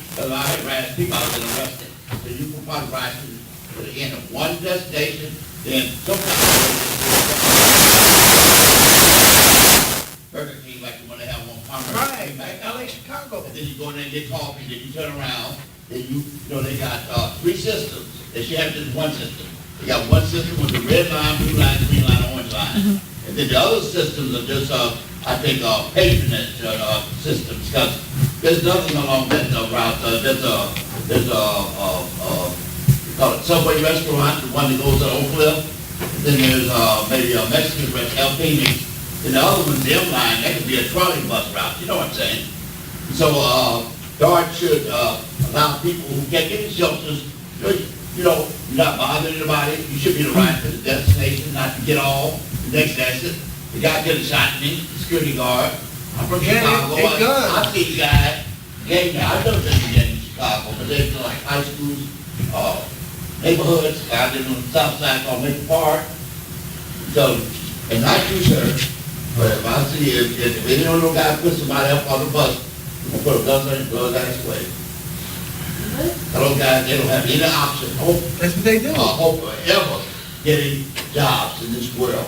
because I harass people, I was arrested. So you can probably ride to the end of one destination, then sometimes Burger King, like the one they have on Palmer. Right, like LA, Chicago. And then you go in there and get coffee, then you turn around, then they got, 3 systems. They should have just one system. They got one system with the red line, blue line, green line, orange line. And then the other systems are just, I think, patronage, systems, because there's nothing along that route. There's we call it Subway restaurant, the one that goes to Oak Cliff. Then there's, maybe a Mexican restaurant, El Phoenix. And the other one's the M line, that could be a trolley bus route, you know what I'm saying? So, DART should, allow people who can't get in shelters, you're not bothering anybody, you should be able to ride to the destination, not to get off, the next exit. The guy could have shot me, the security guard. I'm from Chicago. they guns. I see the guy, I've never been to in Chicago, but they've been like high schools, neighborhoods, I live on the south side called Maple Park. So, and not you, sir, but if I see, if any other guy put somebody up on the bus, I'm gonna put a gun on it, blow that way. Those guys, they don't have any option, hope, That's what they do. hope of ever getting jobs in this world.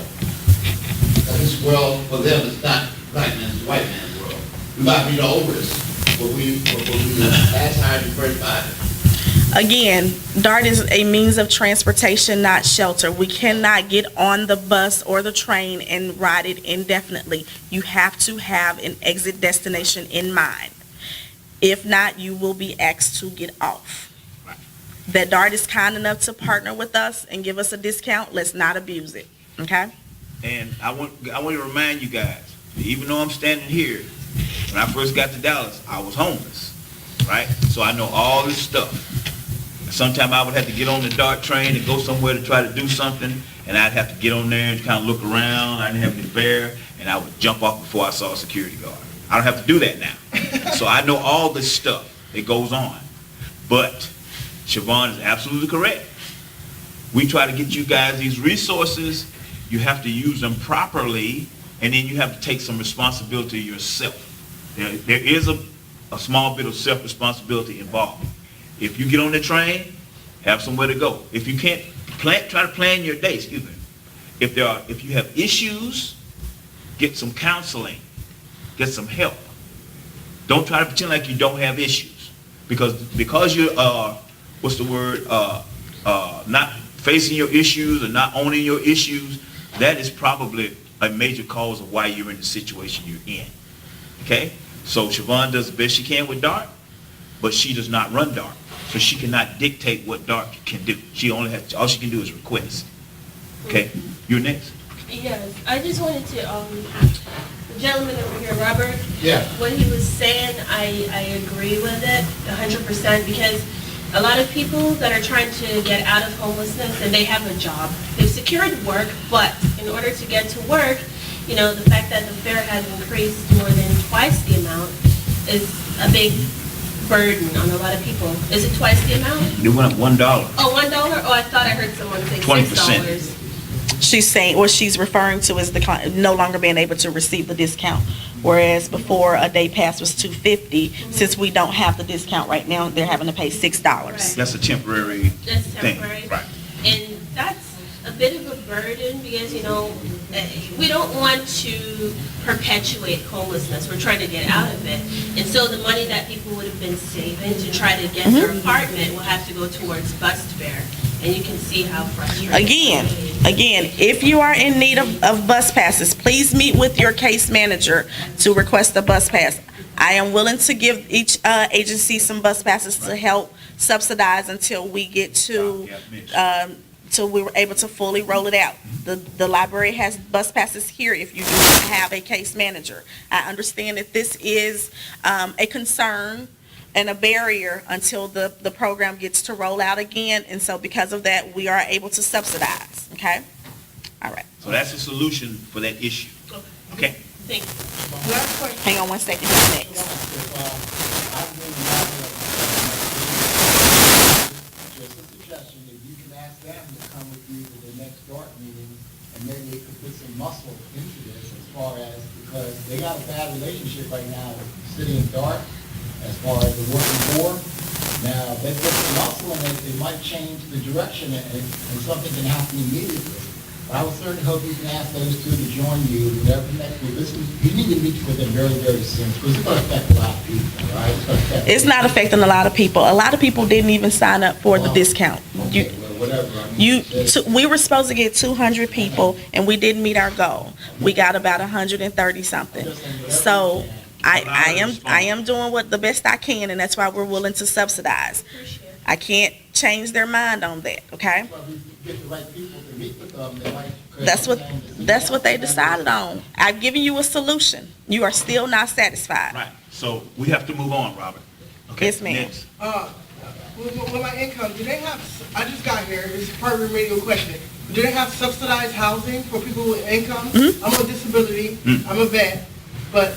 This world, for them, is not black man's, white man's world. We might be the oldest, but we last hired and first fired. Again, DART is a means of transportation, not shelter. We cannot get on the bus or the train and ride it indefinitely. You have to have an exit destination in mind. If not, you will be asked to get off. That DART is kind enough to partner with us and give us a discount. Let's not abuse it, okay? And I want to remind you guys, even though I'm standing here, when I first got to Dallas, I was homeless, right? So I know all this stuff. Sometimes I would have to get on the DART train and go somewhere to try to do something, and I'd have to get on there and kind of look around. I didn't have any fare, and I would jump off before I saw a security guard. I don't have to do that now. So I know all this stuff that goes on. But Siobhan is absolutely correct. We try to get you guys these resources. You have to use them properly, and then you have to take some responsibility yourself. There is a small bit of self-responsibility involved. If you get on the train, have somewhere to go. If you can't try to plan your day, excuse me. If you have issues, get some counseling, get some help. Don't try to pretend like you don't have issues. Because you are, not facing your issues or not owning your issues, that is probably a major cause of why you're in the situation you're in. Okay? So Siobhan does the best she can with DART, but she does not run DART. So she cannot dictate what DART can do. All she can do is request. Okay? You're next. Yes, I just wanted to, the gentleman over here, Robert. Yeah. What he was saying, I agree with it 100%, because a lot of people that are trying to get out of homelessness and they have a job, they've secured work, but in order to get to work, you know, the fact that the fare has increased more than twice the amount is a big burden on a lot of people. Is it twice the amount? It went up $1. Oh, $1? Oh, I thought I heard someone say 20%. $6. She's saying, what she's referring to is no longer being able to receive the discount. Whereas before, a day pass was $250. Since we don't have the discount right now, they're having to pay $6. That's a temporary That's thing. temporary. Right. And that's a bit of a burden because, you know, we don't want to perpetuate homelessness. We're trying to get out of it. And so the money that people would have been saving to try to get their apartment will have to go towards bus fare. And you can see how frustrating. Again, if you are in need of bus passes, please meet with your case manager to request a bus pass. I am willing to give each agency some bus passes to help subsidize until we get to, till we were able to fully roll it out. The library has bus passes here if you do not have a case manager. I understand that this is a concern and a barrier until the program gets to roll out again. And so because of that, we are able to subsidize, okay? All right. So that's a solution for that issue. Okay? Thank you. Last question. Hang on one second, who's next? Just a suggestion, if you can ask them to come with you to the next DART meeting, and maybe they could put some muscle into this as far as, because they got a bad relationship right now with the city and DART, as far as the working board. Now, if they put some muscle in it, it might change the direction, and something can happen immediately. But I would certainly hope you can ask those two to join you, whatever next week. You need to meet with them very, very soon, because it's going to affect a lot of people, all right? It's not affecting a lot of people. A lot of people didn't even sign up for the discount. Okay, well, whatever. I mean, We were supposed to get 200 people, and we didn't meet our goal. We got about 130 something. So I am doing the best I can, and that's why we're willing to subsidize. I can't change their mind on that, okay? Well, if you get the right people to meet with them, they might. That's what they decided on. I've given you a solution. You are still not satisfied. Right. So we have to move on, Robert. Okay? Yes, ma'am. Next. With my income, do they have, I just got here, this is part of the radio question. Do they have subsidized housing for people with income? I'm on disability, I'm a vet, but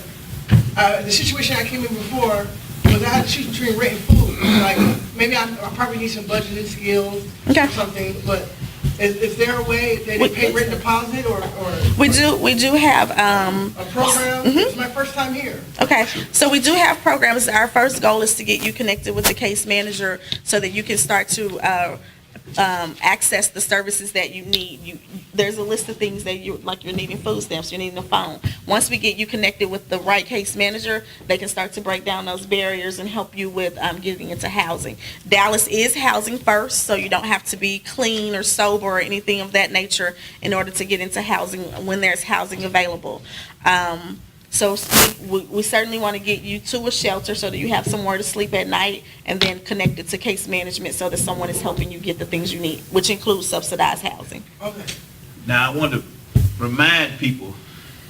the situation I came in before was I had to choose between rent and food. Like, maybe I probably need some budgeting skills or something, but is there a way that they pay rent deposit or? We do have, a program? It's my first time here. okay, so we do have programs. Our first goal is to get you connected with the case manager so that you can start to access the services that you need. There's a list of things that you're needing food stamps, you're needing a phone. Once we get you connected with the right case manager, they can start to break down those barriers and help you with getting into housing. Dallas is housing first, so you don't have to be clean or sober or anything of that nature in order to get into housing when there's housing available. So we certainly want to get you to a shelter so that you have somewhere to sleep at night, and then connected to case management so that someone is helping you get the things you need, which includes subsidized housing. Okay. Now, I want to remind people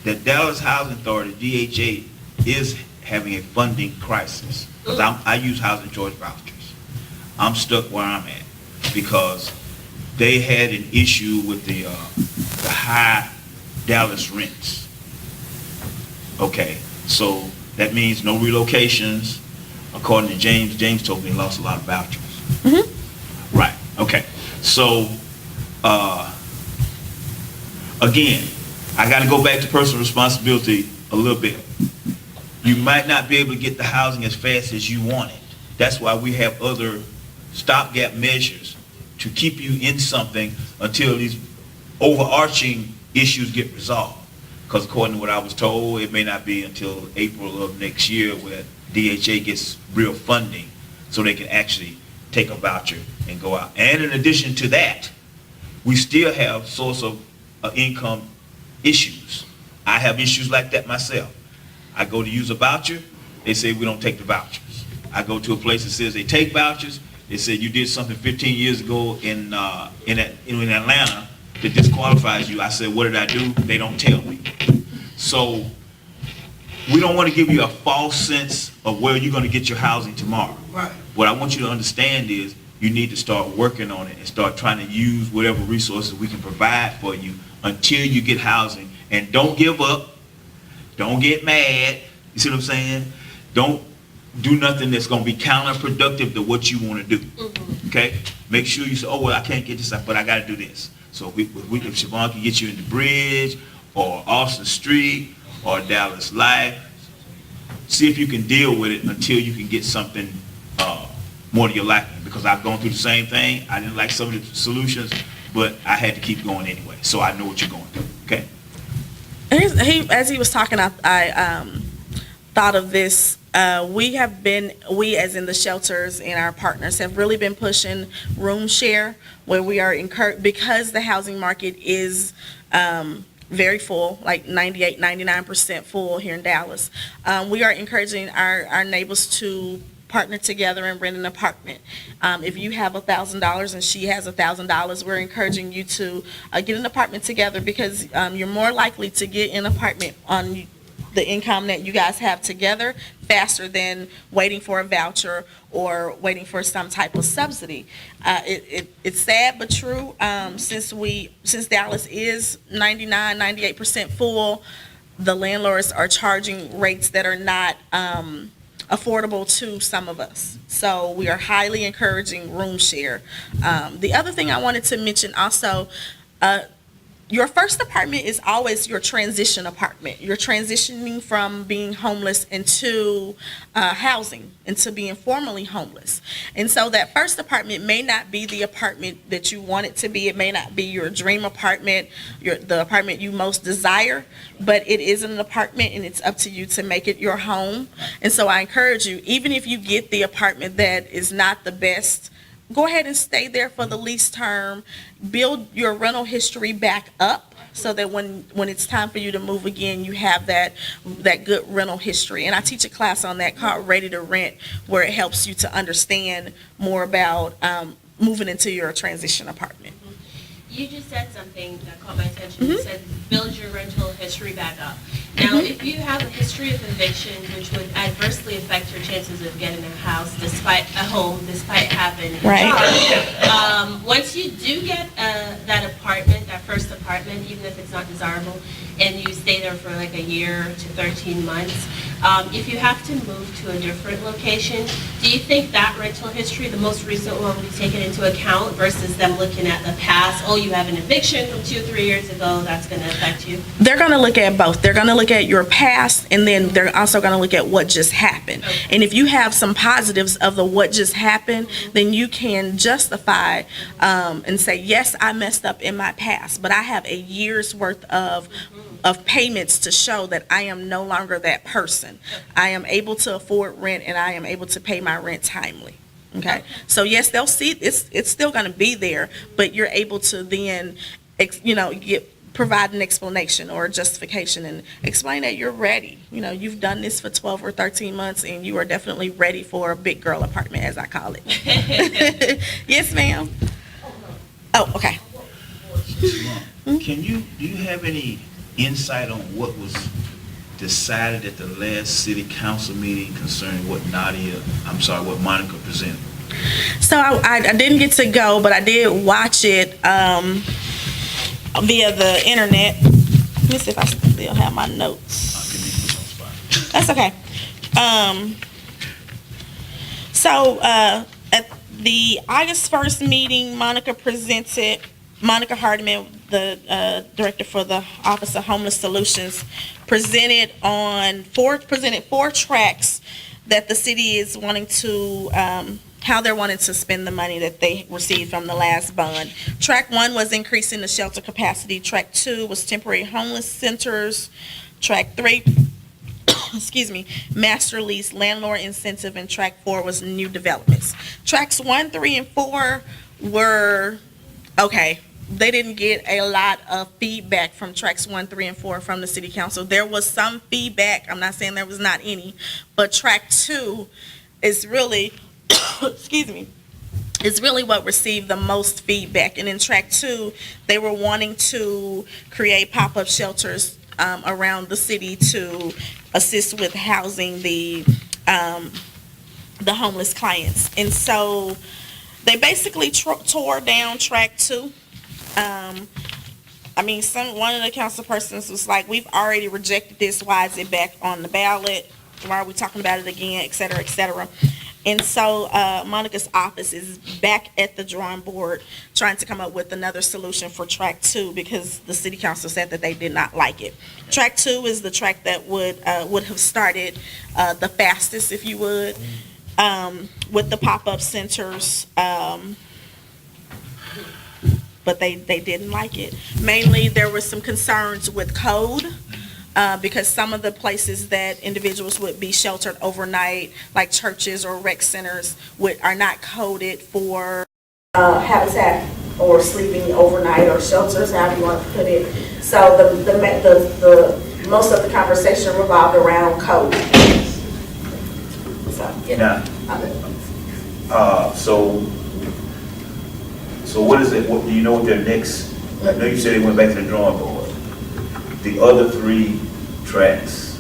that Dallas Housing Authority, DHA, is having a funding crisis. Because I use housing choice vouchers. I'm stuck where I'm at because they had an issue with the high Dallas rents. Okay, so that means no relocations. According to James, James told me he lost a lot of vouchers. Right, okay. So, again, I got to go back to personal responsibility a little bit. You might not be able to get the housing as fast as you want it. That's why we have other stopgap measures to keep you in something until these overarching issues get resolved. Because according to what I was told, it may not be until April of next year where DHA gets real funding so they can actually take a voucher and go out. And in addition to that, we still have source of income issues. I have issues like that myself. I go to use a voucher, they say we don't take the vouchers. I go to a place that says they take vouchers, they say you did something 15 years ago in Atlanta that disqualifies you. I said, what did I do? They don't tell me. So we don't want to give you a false sense of where you're going to get your housing tomorrow. Right. What I want you to understand is you need to start working on it and start trying to use whatever resources we can provide for you until you get housing. And don't give up. Don't get mad. You see what I'm saying? Don't do nothing that's going to be counterproductive to what you want to do. Okay? Make sure you say, oh, well, I can't get this, but I got to do this. So if Siobhan can get you in the Bridge or Austin Street or Dallas Life, see if you can deal with it until you can get something more to your liking. Because I've gone through the same thing. I didn't like some of the solutions, but I had to keep going anyway. So I know what you're going through. Okay? As he was talking, I thought of this. We as in the shelters and our partners have really been pushing room share, where we are because the housing market is very full, like 98, 99% full here in Dallas. We are encouraging our neighbors to partner together and rent an apartment. If you have $1,000 and she has $1,000, we're encouraging you to get an apartment together, because you're more likely to get an apartment on the income that you guys have together faster than waiting for a voucher or waiting for some type of subsidy. It's sad but true. Since Dallas is 99, 98% full, the landlords are charging rates that are not affordable to some of us. So we are highly encouraging room share. The other thing I wanted to mention also, your first apartment is always your transition apartment. You're transitioning from being homeless into housing, into being formally homeless. And so that first apartment may not be the apartment that you want it to be. It may not be your dream apartment, the apartment you most desire, but it is an apartment and it's up to you to make it your home. And so I encourage you, even if you get the apartment that is not the best, go ahead and stay there for the lease term. Build your rental history back up so that when it's time for you to move again, you have that good rental history. And I teach a class on that called Ready to Rent, where it helps you to understand more about moving into your transition apartment. You just said something that caught my attention. You said build your rental history back up. Now, if you have a history of eviction, which would adversely affect your chances of getting a house, despite having a job, once you do get that apartment, that first apartment, even if it's not desirable, and you stay there for like a year to 13 months, if you have to move to a different location, do you think that rental history, the most recent one, will be taken into account versus them looking at the past? Oh, you have an eviction from 2 or 3 years ago, that's going to affect you? They're going to look at both. They're going to look at your past, and then they're also going to look at what just happened. Okay. And if you have some positives of the what just happened, then you can justify and say, yes, I messed up in my past, but I have a year's worth of payments to show that I am no longer that person. I am able to afford rent, and I am able to pay my rent timely. Okay. So yes, they'll see it's still going to be there, but you're able to then, provide an explanation or a justification and explain that you're ready. You've done this for 12 or 13 months, and you are definitely ready for a big girl apartment, as I call it. Yes, ma'am. Oh, okay. Do you have any insight on what was decided at the last city council meeting concerning what Monica presented? So I didn't get to go, but I did watch it via the internet. Let me see if I still have my notes. That's okay. So at the August 1st meeting, Monica presented Monica Hardiman, the director for the Office of Homeless Solutions, presented four tracks that the city is wanting to, how they're wanting to spend the money that they received from the last bond. Track 1 was increasing the shelter capacity. Track 2 was temporary homeless centers. Track 3, excuse me, master lease landlord incentive, and track 4 was new developments. Tracks 1, 3, and 4 were okay. They didn't get a lot of feedback from tracks 1, 3, and 4 from the city council. There was some feedback. I'm not saying there was not any, but track 2 is really, excuse me, is really what received the most feedback. And in track 2, they were wanting to create pop-up shelters around the city to assist with housing the homeless clients. And so they basically tore down track 2. I mean, one of the council persons was like, we've already rejected this. Why is it back on the ballot? Why are we talking about it again, et cetera, et cetera. And so Monica's office is back at the drawing board trying to come up with another solution for track 2 because the city council said that they did not like it. Track 2 is the track that would have started the fastest, if you would, with the pop-up centers. But they didn't like it. Mainly, there were some concerns with code because some of the places that individuals would be sheltered overnight, like churches or rec centers, are not coded for habitat or sleeping overnight or shelters, however you want to put it. So the most of the conversation revolved around code. So yeah. So what is it? What do you know? What their next? I know you said they went back to the drawing board. The other 3 tracks.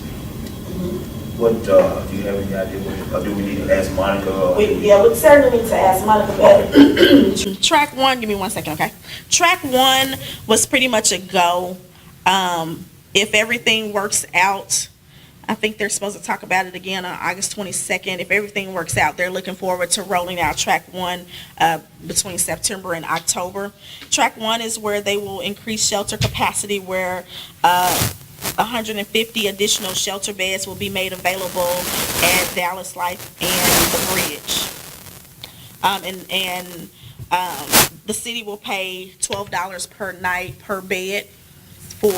What do you have any idea? Or do we need to ask Monica? We certainly need to ask Monica. But track 1, give me 1 second, okay? Track 1 was pretty much a go. If everything works out, I think they're supposed to talk about it again on August 22nd. If everything works out, they're looking forward to rolling out track 1 between September and October. Track 1 is where they will increase shelter capacity, where 150 additional shelter beds will be made available at Dallas Life and the Bridge. The city will pay $12 per night per bed for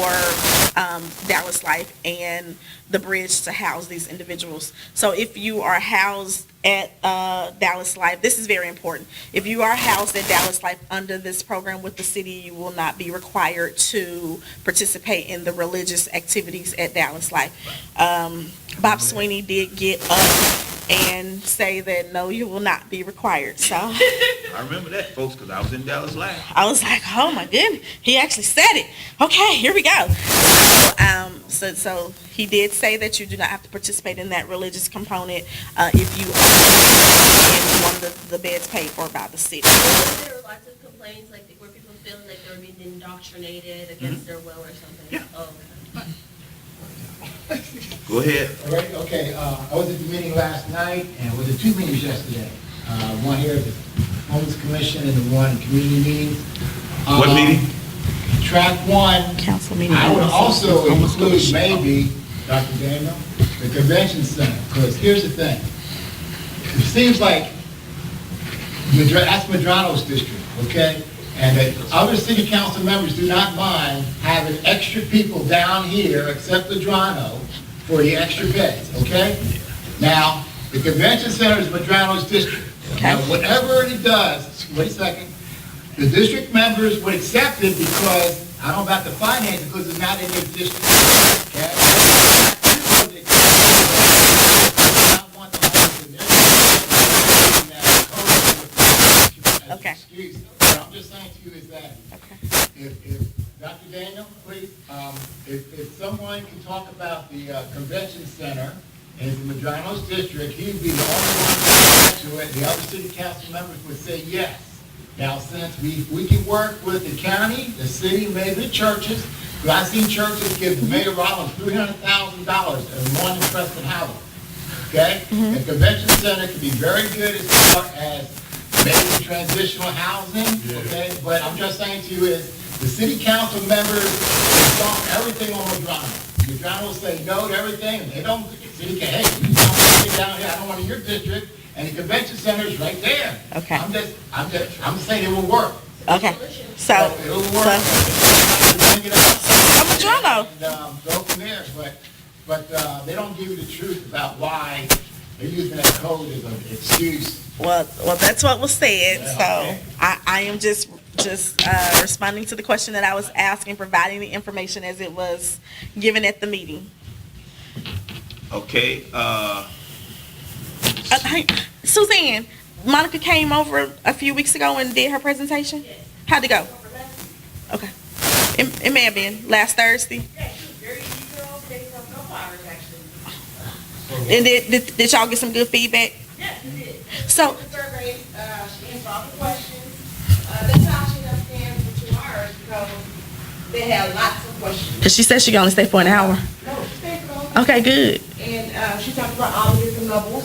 Dallas Life and the Bridge to house these individuals. So if you are housed at Dallas Life, this is very important. If you are housed at Dallas Life under this program with the city, you will not be required to participate in the religious activities at Dallas Life. Bob Sweeney did get up and say that no, you will not be required. So I remember that, folks, because I was in Dallas Live. I was like, oh my goodness, he actually said it. Okay, here we go. So he did say that you do not have to participate in that religious component if you are in one of the beds paid for by the city. There are lots of complaints, like where people feel like they're being indoctrinated against their will or something. Yeah. Oh, okay. Go ahead. All right, okay, I was at the meeting last night, and was at 2 meetings yesterday. One here at the Homeless Commission and the one community meeting. What meeting? Track 1, Council meeting. I would also include maybe, Dr. Daniel, the convention center, because here's the thing. It seems like that's Medrano's district, okay? And that other city council members do not mind having extra people down here, except Medrano, for the extra beds, okay? Now, the convention center is Medrano's district. Now, whatever it does, wait a second, the district members would accept it because, I don't know about the finance, because it's not in their district, okay? Okay. What I'm just saying to you is that if Dr. Daniel, please, if someone can talk about the convention center in Medrano's district, he'd be the only one to it. The other city council members would say yes. Now, since we can work with the county, the city, maybe the churches, because I've seen churches give Mayor Rollins $300,000 and one in Preston Howard. Okay? The convention center can be very good as far as maybe transitional housing, okay? But I'm just saying to you is, the city council members dump everything on Madrona. Madrona will say no to everything, and they don't, city can, hey, you dump everything down here, I don't want in your district, and the convention center is right there. Okay. I'm saying it will work. Okay, so, It will work. Bring it up. I'm a Toronto. And, go from there, but they don't give you the truth about why they're using that code as an excuse. Well, that's what was said, Yeah, so okay. I am just responding to the question that I was asking, providing the information as it was given at the meeting. Okay, Hey, Suzanne, Monica came over a few weeks ago and did her presentation? How'd it go? Okay. It may have been last Thursday. Yeah, she was very detailed, based on couple hours, actually. And did y'all get some good feedback? Yes, we did. So, The survey, she answered all the questions. That's how she ended up staying for 2 hours, because they had lots of questions. because she said she could only stay for an hour. No, she stayed for the whole. Okay, good. And she talked about all the different levels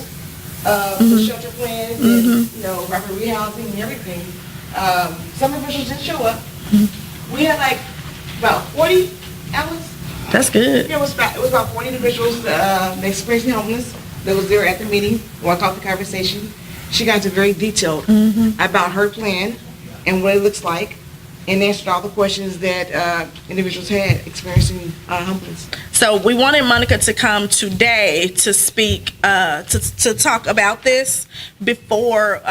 of the shelter plans and, you know, rapid rehousing and everything. Some officials didn't show up. We had like about 40 outlets. That's good. Yeah, it was about 40 individuals experiencing homeless that was there at the meeting, walked off the conversation. She got into very detailed about her plan and what it looks like, and answered all the questions that individuals had experiencing homelessness. So we wanted Monica to come today to speak, to talk about this before,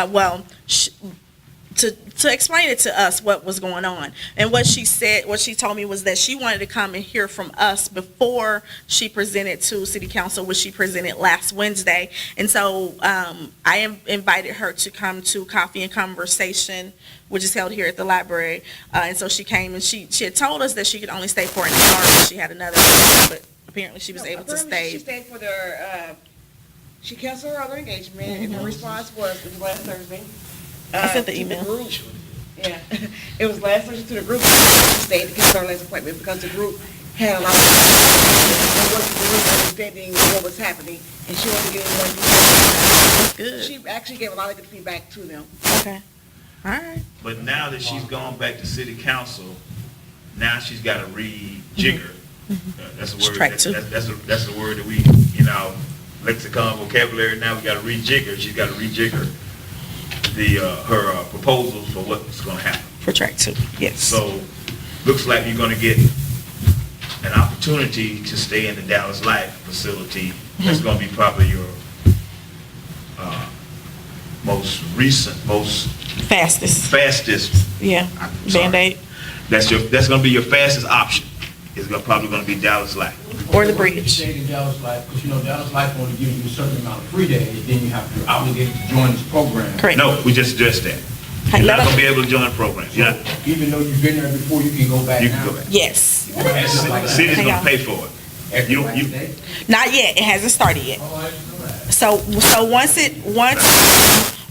to explain it to us what was going on. And what she said, what she told me was that she wanted to come and hear from us before she presented to City Council, which she presented last Wednesday. And so I invited her to come to Coffee and Conversation, which is held here at the library. And so she came and she had told us that she could only stay for an hour, but she had another meeting, but apparently she was able to stay. She stayed for their, she canceled her other engagement, and her response was, it was last Thursday. I sent the to email. group. Yeah, it was last Thursday to the group. She stayed to cancel her last appointment because the group had a lot of and wasn't really understanding what was happening, and she wanted to get in more detail. That's good. She actually gave a lot of good feedback to them. Okay. All right. But now that she's gone back to city council, now she's got to rejigger. That's a word. Track That's two. that's the word that we, lexicon vocabulary. Now we got to rejigger. She's got to rejigger her proposals for what's going to happen. For track 2, yes. So, looks like you're going to get an opportunity to stay in the Dallas Life facility. That's going to be probably your most fastest. Yeah. I'm sorry. Band-Aid That's going to be your fastest option. It's probably going to be Dallas Life. or the bridge. Stay in Dallas Life, because Dallas Life only gives you a certain amount of free days, then you have to obligate to join this program. Correct. No, we just addressed that. Hey, You're let not us- going to be able to join the program. You're not, Even though you've been there before, you can go back now. you can go back. Yes. The city's Hang going on. to pay for it. Every You- Wednesday? Not yet. It hasn't started yet. Oh, I didn't know that. So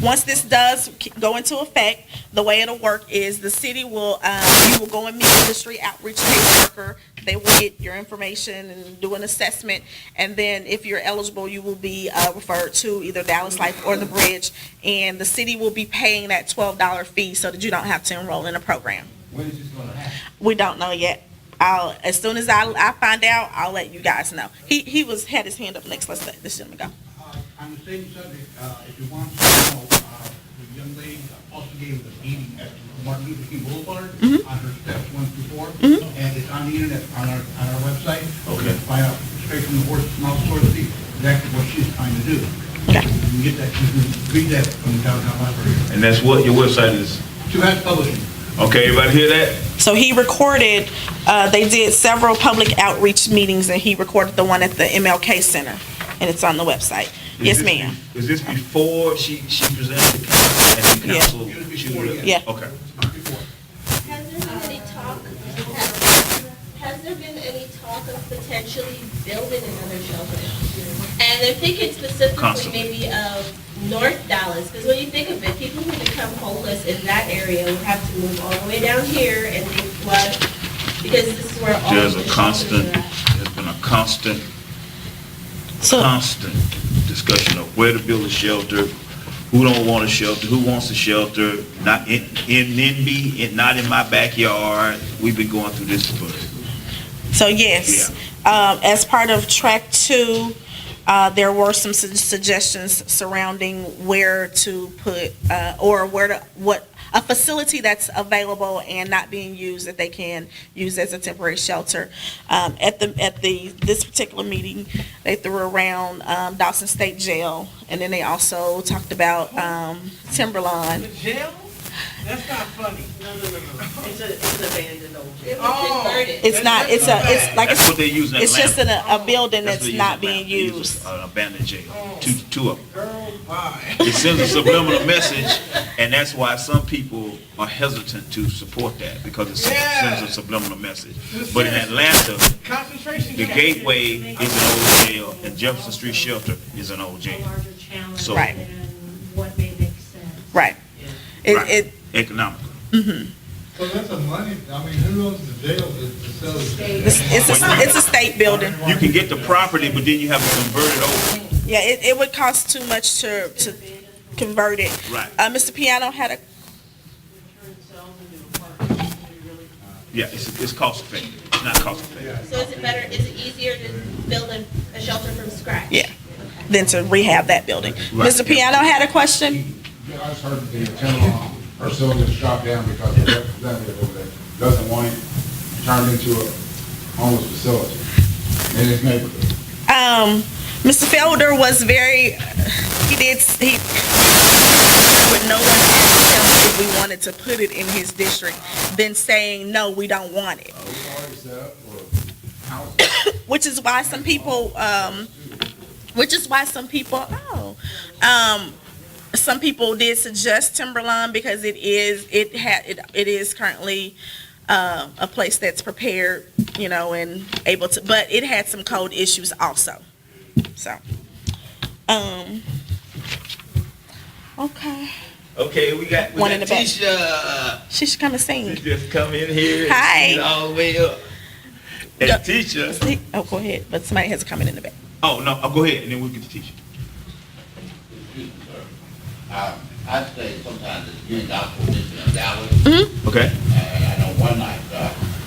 once this does go into effect, the way it'll work is the city will, you will go and meet with the street outreach caseworker. They will get your information and do an assessment. And then if you're eligible, you will be referred to either Dallas Life or the bridge. And the city will be paying that $12 fee so that you don't have to enroll in a program. When is this going to happen? We don't know yet. As soon as I find out, I'll let you guys know. He had his hand up next. Let's let this gentleman go. On the same subject, if you want to know, the young lady also gave the meeting at Martin Luther King Boulevard on her steps 1 through 4, and it's on the internet, on our website. Okay. You can find out straight from the horse's mouth, so to speak, exactly what she's trying to do. Okay. You can get that, you can read that from the downtown library. And that's what your website is. Two Hats Publishing. Okay, everybody hear that? So he recorded, they did several public outreach meetings, and he recorded the one at the MLK Center, and it's on the website. Yes, ma'am. Is this before she presented the council and the council? Yeah. Okay. Has there been any talk, has there been any talk of potentially building another shelter? And I'm thinking specifically Constantly. maybe of North Dallas, because when you think of it, people who become homeless in that area would have to move all the way down here and they flood, because this is where all There's of a the constant, shelters are at. there's been a constant So, discussion of where to build a shelter, who don't want a shelter, who wants a shelter, not in NIMBY, not in my backyard. We've been going through this for. So yes, as part of track 2, there were some suggestions surrounding where to put, or what a facility that's available and not being used that they can use as a temporary shelter. At this particular meeting, they threw around Dawson State Jail, and then they also talked about Timberline. Jail? That's not funny. No. It's abandoned old jail. It's not. It's like That's what they use in it's just Atlanta. a building That's what that's they not use in being Atlanta. They use used. An abandoned jail. Two of them. Girl, bye. It sends a subliminal message, and that's why some people are hesitant to support that, because it sends a subliminal message. But in Atlanta, Concentration the camp. Gateway is an old jail, and Jefferson Street Shelter is an old jail. So, Right. What may make sense. Right. right. Economically. So that's a money, I mean, who owns the jail to sell the? It's a state building. You can get the property, but then you have to convert it over. Yeah, it would cost too much to convert it. Right. Mr. Piano had a. Yeah, it's cost effective. It's not cost effective. So is it easier to build a shelter from scratch? Yeah. Than to rehab that building. Right. Mr. Piano had a question. Yeah, I just heard the Timberline facility is shot down because the representative over there doesn't want it turned into a homeless facility in his neighborhood. Mr. Felder was very, when no one asked him if we wanted to put it in his district, then saying, no, we don't want it. It's already set up for housing. Which is why some people, some people did suggest Timberline because it is currently a place that's prepared, and able to, but it had some code issues also. So, okay. Okay, we got One in the back. Tisha. She should come and sing. She just come in here. Hi. And all the way up. And Go- Tisha. Oh, go ahead. But somebody has to come in the back. Oh no, I'll go ahead and then we'll get to Tisha. Excuse me, sir. I'd say sometimes it's getting gospel mission in Dallas. Mm-hmm. Okay. And I know one night,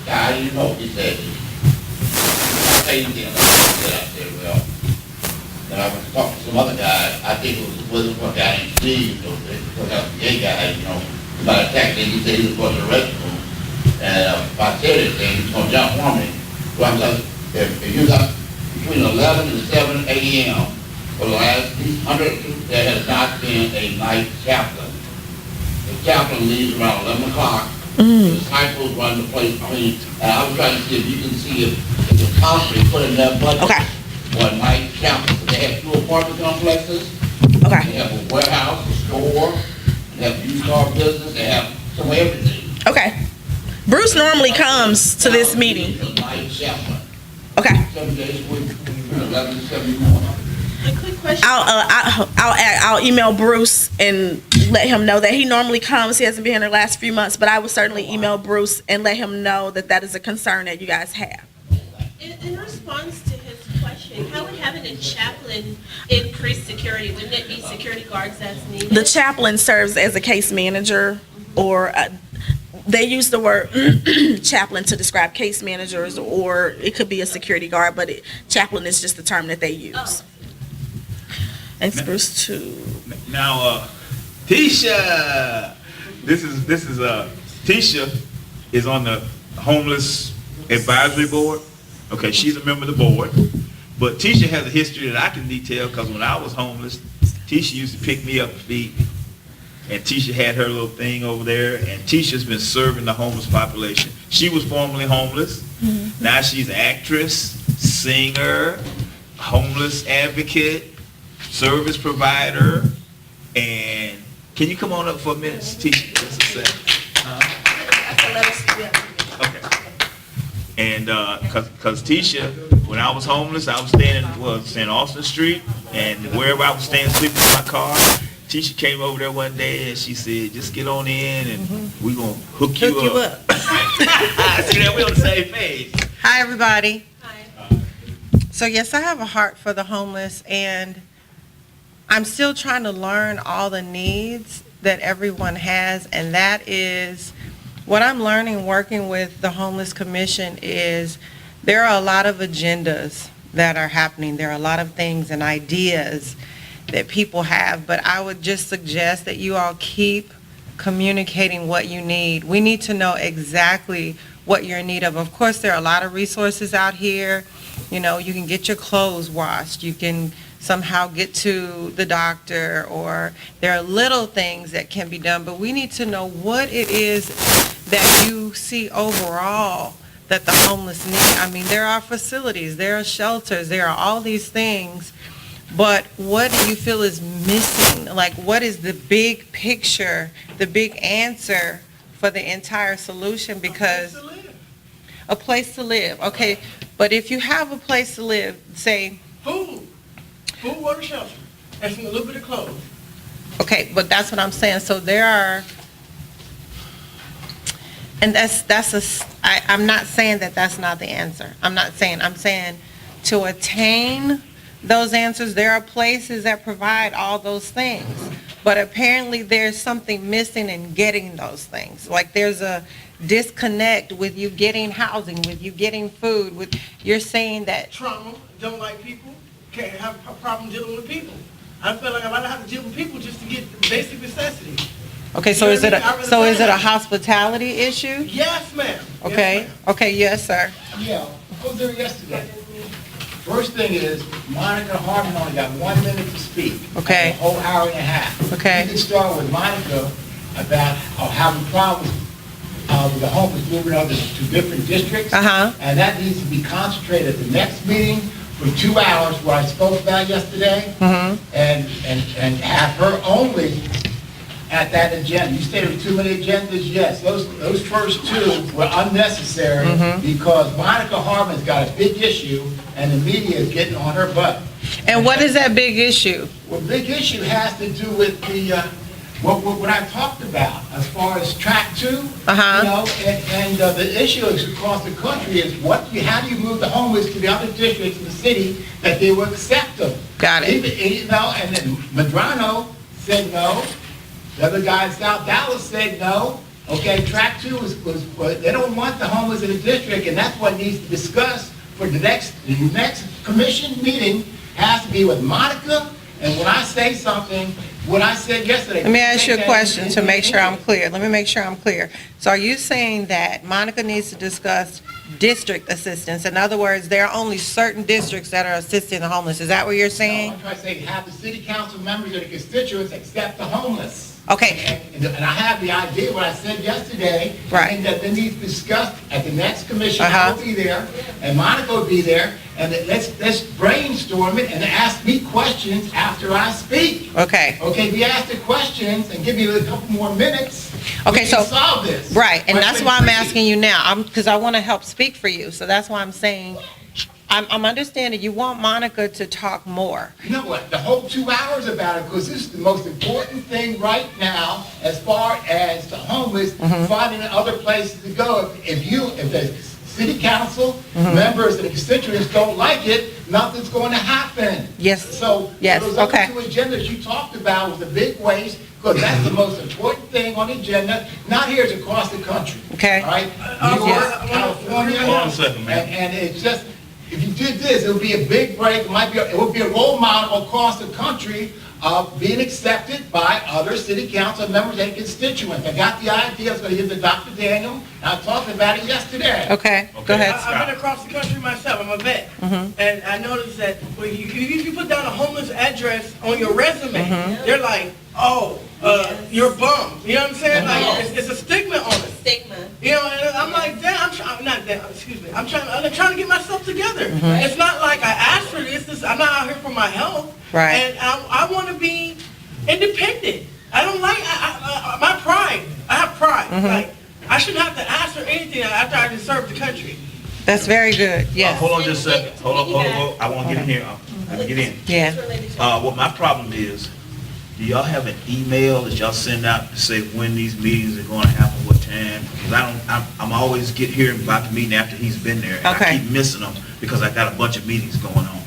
guy, he said, I say anything, I said, well, then I went to talk to some other guy, I think it was one guy named Steve, because that was a gay guy, about attacked him, he said he was going to the restroom, and if I said anything, he was going to jump on me. So I'm like, if you got between 11 and 7 a.m., for the last 100, there has not been a night chaplain. The chaplain leaves around 11 o'clock. The disciples run the place. I mean, and I was trying to see if you can see if the council put in their budget for a night chaplain. They have 2 apartment complexes. Okay. They have a warehouse, a store. They have a used car business. They have some everything. Okay. Bruce normally comes to this meeting. A night chaplain. Okay. 7 days a week, 11 to 7 in the morning. A quick question. I'll email Bruce and let him know that he normally comes. He hasn't been here the last few months, but I will certainly email Bruce and let him know that that is a concern that you guys have. In response to his question, how would having a chaplain increase security? Wouldn't it be security guards that's needed? The chaplain serves as a case manager, or they use the word chaplain to describe case managers, or it could be a security guard, but chaplain is just the term that they use. Thanks, Bruce, too. Now, Tisha. This is Tisha is on the homeless advisory board. Okay, she's a member of the board, but Tisha has a history that I can detail because when I was homeless, Tisha used to pick me up and feed me. And Tisha had her little thing over there, and Tisha's been serving the homeless population. She was formerly homeless. Mm-hmm. Now she's an actress, singer, homeless advocate, service provider. And can you come on up for a minute, Tisha? Just a second. Okay. And because Tisha, when I was homeless, I was staying in Austin Street, and wherever I was staying, sleeping in my car, Tisha came over there one day and she said, just get on in and we're going to hook you up. See that? We're on the same page. Hi, everybody. Hi. So yes, I have a heart for the homeless, and I'm still trying to learn all the needs that everyone has, and that is what I'm learning working with the Homeless Commission is there are a lot of agendas that are happening. There are a lot of things and ideas that people have, but I would just suggest that you all keep communicating what you need. We need to know exactly what you're in need of. Of course, there are a lot of resources out here. You know, you can get your clothes washed. You can somehow get to the doctor, or there are little things that can be done, but we need to know what it is that you see overall that the homeless need. I mean, there are facilities, there are shelters, there are all these things, but what do you feel is missing? Like, what is the big picture, the big answer for the entire solution? Because a place to live, okay, but if you have a place to live, say Food, water, shelter, and a little bit of clothes. okay, but that's what I'm saying. So there are, and I'm not saying that that's not the answer. I'm saying to attain those answers, there are places that provide all those things. But apparently there's something missing in getting those things. Like there's a disconnect with you getting housing, with you getting food, with, you're saying that. Trauma, don't like people, can't have a problem dealing with people. I feel like if I don't have to deal with people just to get the basic necessities. Okay, so is it a hospitality issue? Yes, ma'am. Okay, yes, ma'am. Okay, yes, sir. Yeah, I was there yesterday. First thing is, Monica Harmon only got 1 minute to speak. Okay. A whole hour and a half. Okay. You can start with Monica about having problems with the homeless moving over to different districts. Uh-huh. And that needs to be concentrated at the next meeting for 2 hours, what I spoke about yesterday. Mm-hmm. And have her only at that agenda. You stated too many agendas, yes. Those first two were unnecessary because Monica Harmon's got a big issue and the media is getting on her butt. And what is that big issue? Well, big issue has to do with the, what I talked about as far as track 2. Uh-huh. You know, and the issue is across the country is how do you move the homeless to the other districts in the city that they will accept them? Got it. You know, and then Medrano said no. The other guy in South Dallas said no. Okay, track 2 was they don't want the homeless in the district, and that's what needs to be discussed for the next commission meeting has to be with Monica. And when I say something, what I said yesterday. Let me ask you a question to make sure I'm clear. Let me make sure I'm clear. So are you saying that Monica needs to discuss district assistance? In other words, there are only certain districts that are assisting the homeless. Is that what you're saying? No, I'm trying to say have the city council members or the constituents accept the homeless. Okay. And I have the idea, what I said yesterday, right. And that they need to be discussed at the next commission. I will be there, and Monica will be there, and let's brainstorm it and ask me questions after I speak. Okay. Okay, be asked the questions and give me a couple more minutes. Okay, so solve this. Right, and that's why I'm asking you now, because I want to help speak for you. So that's why I'm saying, I'm understanding you want Monica to talk more. You know what, the whole 2 hours about it, because this is the most important thing right now as far as the homeless finding other places to go. If the city council members and the constituents don't like it, nothing's going to happen. Yes. So yes. Those other two agendas you talked about was the big waste, because that's the most important thing on the agenda. Not here, it's across the country. Okay. All right? New York, California. Hold on a second, man. And it's just, if you did this, it would be a big break. It would be a role model across the country of being accepted by other city council members and constituents. I got the idea. I was going to give it to Dr. Daniel, and I talked about it yesterday. Okay. Go ahead. I've been across the country myself. I'm a vet. And I noticed that when you put down a homeless address on your resume, they're like, oh, you're bummed. You know what I'm saying? Like, it's a stigma on it. Stigma. You know, and I'm like, damn, I'm trying to get myself together. It's not like I asked for this. I'm not out here for my health. Right. And I want to be independent. I don't like my pride. I have pride. Like, I shouldn't have to ask for anything after I just served the country. That's very good. Yes. Hold on just a second. Hold on. I want to get in here. Let me get in. Yeah. What my problem is, do y'all have an email that y'all send out to say when these meetings are going to happen, what time? Because I'm always get hearing about the meeting after he's been there, and I keep missing them because I got a bunch of meetings going on.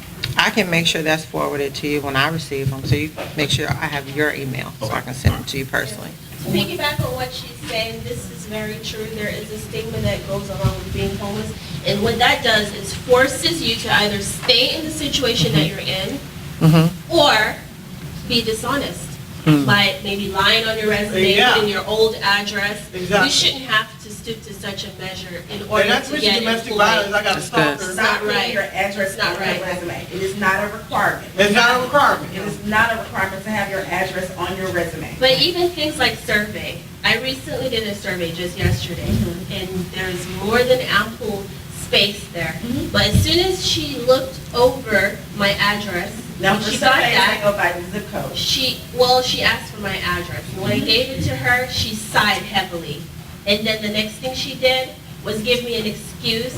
I can make sure that's forwarded to you when I receive them, so you make sure I have your email, so I can send them to you personally. To piggyback on what she's saying, this is very true. There is a stigma that goes along with being homeless. And what that does is forces you to either stay in the situation that you're in or be dishonest. Like maybe lying on your resume, putting your old address. Exactly. We shouldn't have to stoop to such a measure in order And not to to mention get domestic employed. violence, I got a stalker. It's not right. putting your address Not on right. your resume. It is not a requirement. It's not a requirement. It is not a requirement to have your address on your resume. But even things like survey, I recently did a survey just yesterday, and there's more than ample space there. But as soon as she looked over my address, Now, when for she some got days, that, they go by the zip code. she asked for my address. And when I gave it to her, she sighed heavily. And then the next thing she did was give me an excuse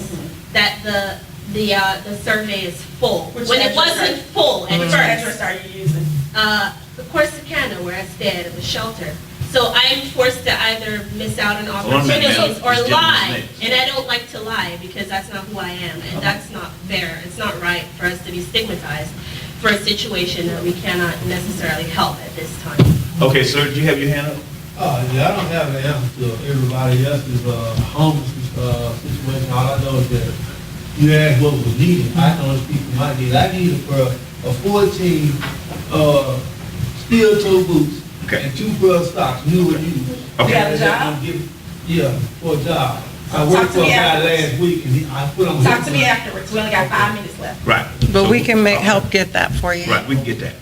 that the survey is full. Which When it address wasn't full at Which first. address are you using? Of course, Corsicana, where I stayed at the shelter. So I'm forced to either miss out on Hold on a minute, opportunities ma'am. or This lie. gentleman's next. And I don't like to lie because that's not who I am. And that's not fair. It's not right for us to be stigmatized for a situation that we cannot necessarily help at this time. Okay, sir, do you have your hand up? Yeah, I don't have an answer to everybody else's homeless situation. All I know is that you asked what was needed. I know those people might need. I needed for a 14 steel toe boots and 2 pair of socks, new and used. Okay. You got a job? Yeah, for a job. I Talk worked to for a me guy afterwards. last week and I put on. Talk to me afterwards. We only got 5 minutes left. Right. But So- we can help get that for you. Right, we can get that.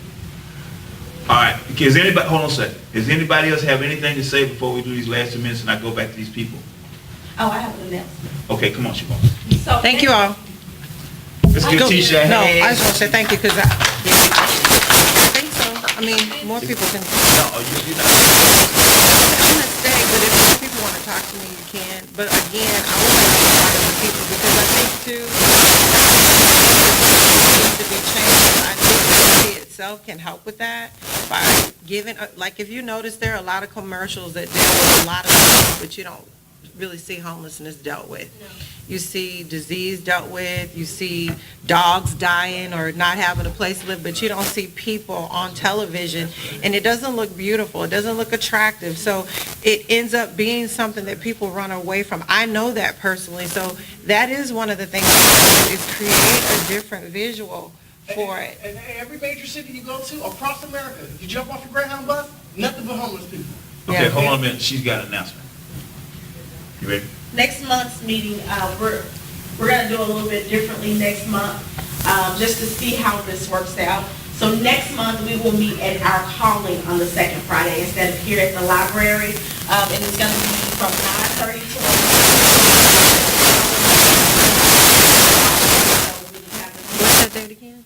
All right, is anybody, hold on a second. Does anybody else have anything to say before we do these last 2 minutes and I go back to these people? Oh, I have an announcement. Okay, come on, Siobhan. So Thank you all. Let's give Tisha a No, hand. I just want to say thank you, because I think so. I mean, more people can. No, you're not. I'm gonna stay, but if more people want to talk to me, you can. But again, I would like to be part of the people, because I think too, needs to be changed. I think the city itself can help with that by giving, like, if you notice, there are a lot of commercials that deal with a lot of things, but you don't really see homelessness dealt with. You see disease dealt with, you see dogs dying or not having a place to live, but you don't see people on television, and it doesn't look beautiful, it doesn't look attractive, so it ends up being something that people run away from. I know that personally, so that is one of the things I do, is create a different visual for it. And every major city you go to across America, you jump off a Greyhound bus, nothing but homeless people. Okay, hold on a minute, she's got an announcement. You ready? next month's meeting, we're gonna do a little bit differently next month, just to see how this works out. So next month, we will meet at our calling on the second Friday instead of here at the library. And it's gonna be from 9:30 to 11. What's that date again?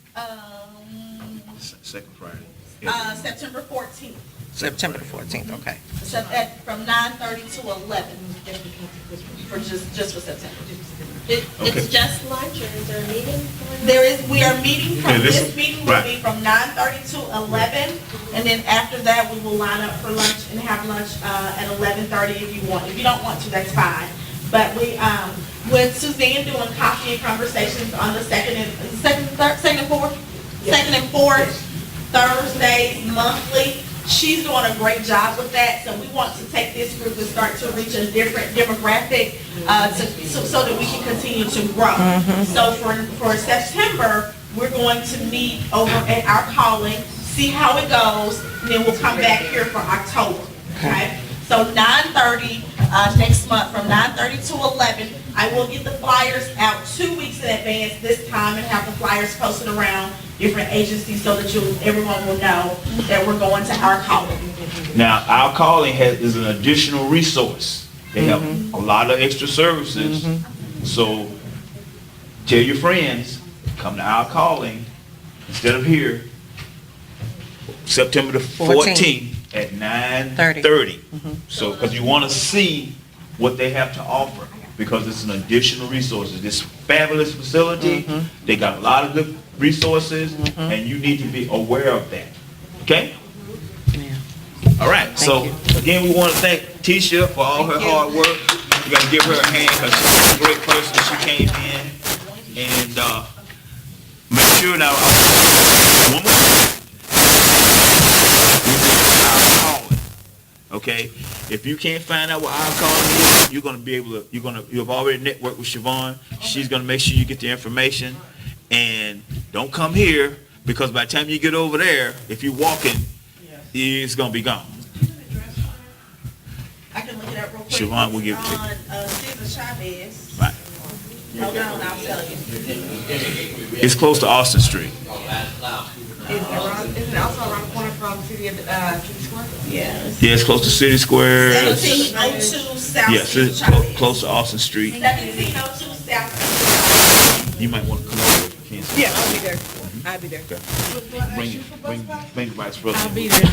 Second Friday. September 14th. September the 14th, okay. So from 9:30 to 11, for just for September. It's just lunch, or is there a meeting? We are meeting Yeah, this meeting will right. be from 9:30 to 11, and then after that, we will line up for lunch and have lunch at 11:30 if you want. If you don't want to, that's fine. But with Suzanne doing coffee and conversations on the second and fourth Thursdays monthly, she's doing a great job with that. So we want to take this group and start to reach a different demographic so that we can continue to grow. So for September, we're going to meet over at our calling, see how it goes, and then we'll come back here for October. Okay? So 9:30 next month, from 9:30 to 11. I will get the flyers out 2 weeks in advance this time and have the flyers posted around different agencies so that everyone will know that we're going to our calling. Now, our calling is an additional resource. They have a lot of extra services. So tell your friends, come to our calling instead of here, September the 14th at 9:30. So, because you want to see what they have to offer, because it's an additional resource. This fabulous facility, they got a lot of good resources, and you need to be aware of that. Okay? All right. So again, we want to thank Tisha for all her hard work. We're gonna give her a hand because she's a great person. She came in, and make sure now, one more thing. I'll call it. Okay? If you can't find out what our calling is, you're gonna be able to, you've already networked with Siobhan. She's gonna make sure you get the information. And don't come here, because by the time you get over there, if you're walking, it's gonna be gone. I can look it up real quick. Siobhan will give it to you. On Cesar Chavez. Right. Hold on, I'll tell you. It's close to Austin Street. Isn't it also around the corner from City Square? Yes. Yeah, it's close to City Square. 1702 South Yes, Cesar it's Chavez. close to Austin Street. 1702 South Cesar. You might want to come over if you can. Yeah, I'll be there. I'll be there. Bring the vice president. I'll be there.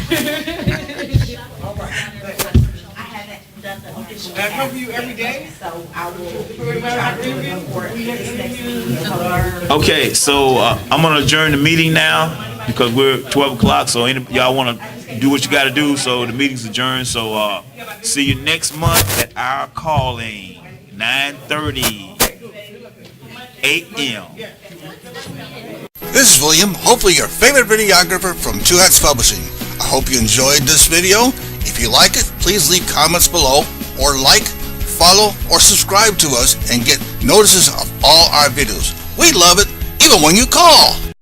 I haven't done the official. I come for you every day? So I will try to report this next meeting. Okay, so I'm gonna adjourn the meeting now because we're 12 o'clock. So y'all want to do what you got to do. So the meeting's adjourned. So see you next month at our calling, 9:30 a.m. This is William, hopefully your favorite videographer from Two Hats Publishing. I hope you enjoyed this video. If you like it, please leave comments below, or like, follow, or subscribe to us and get notices of all our videos. We love it, even when you call.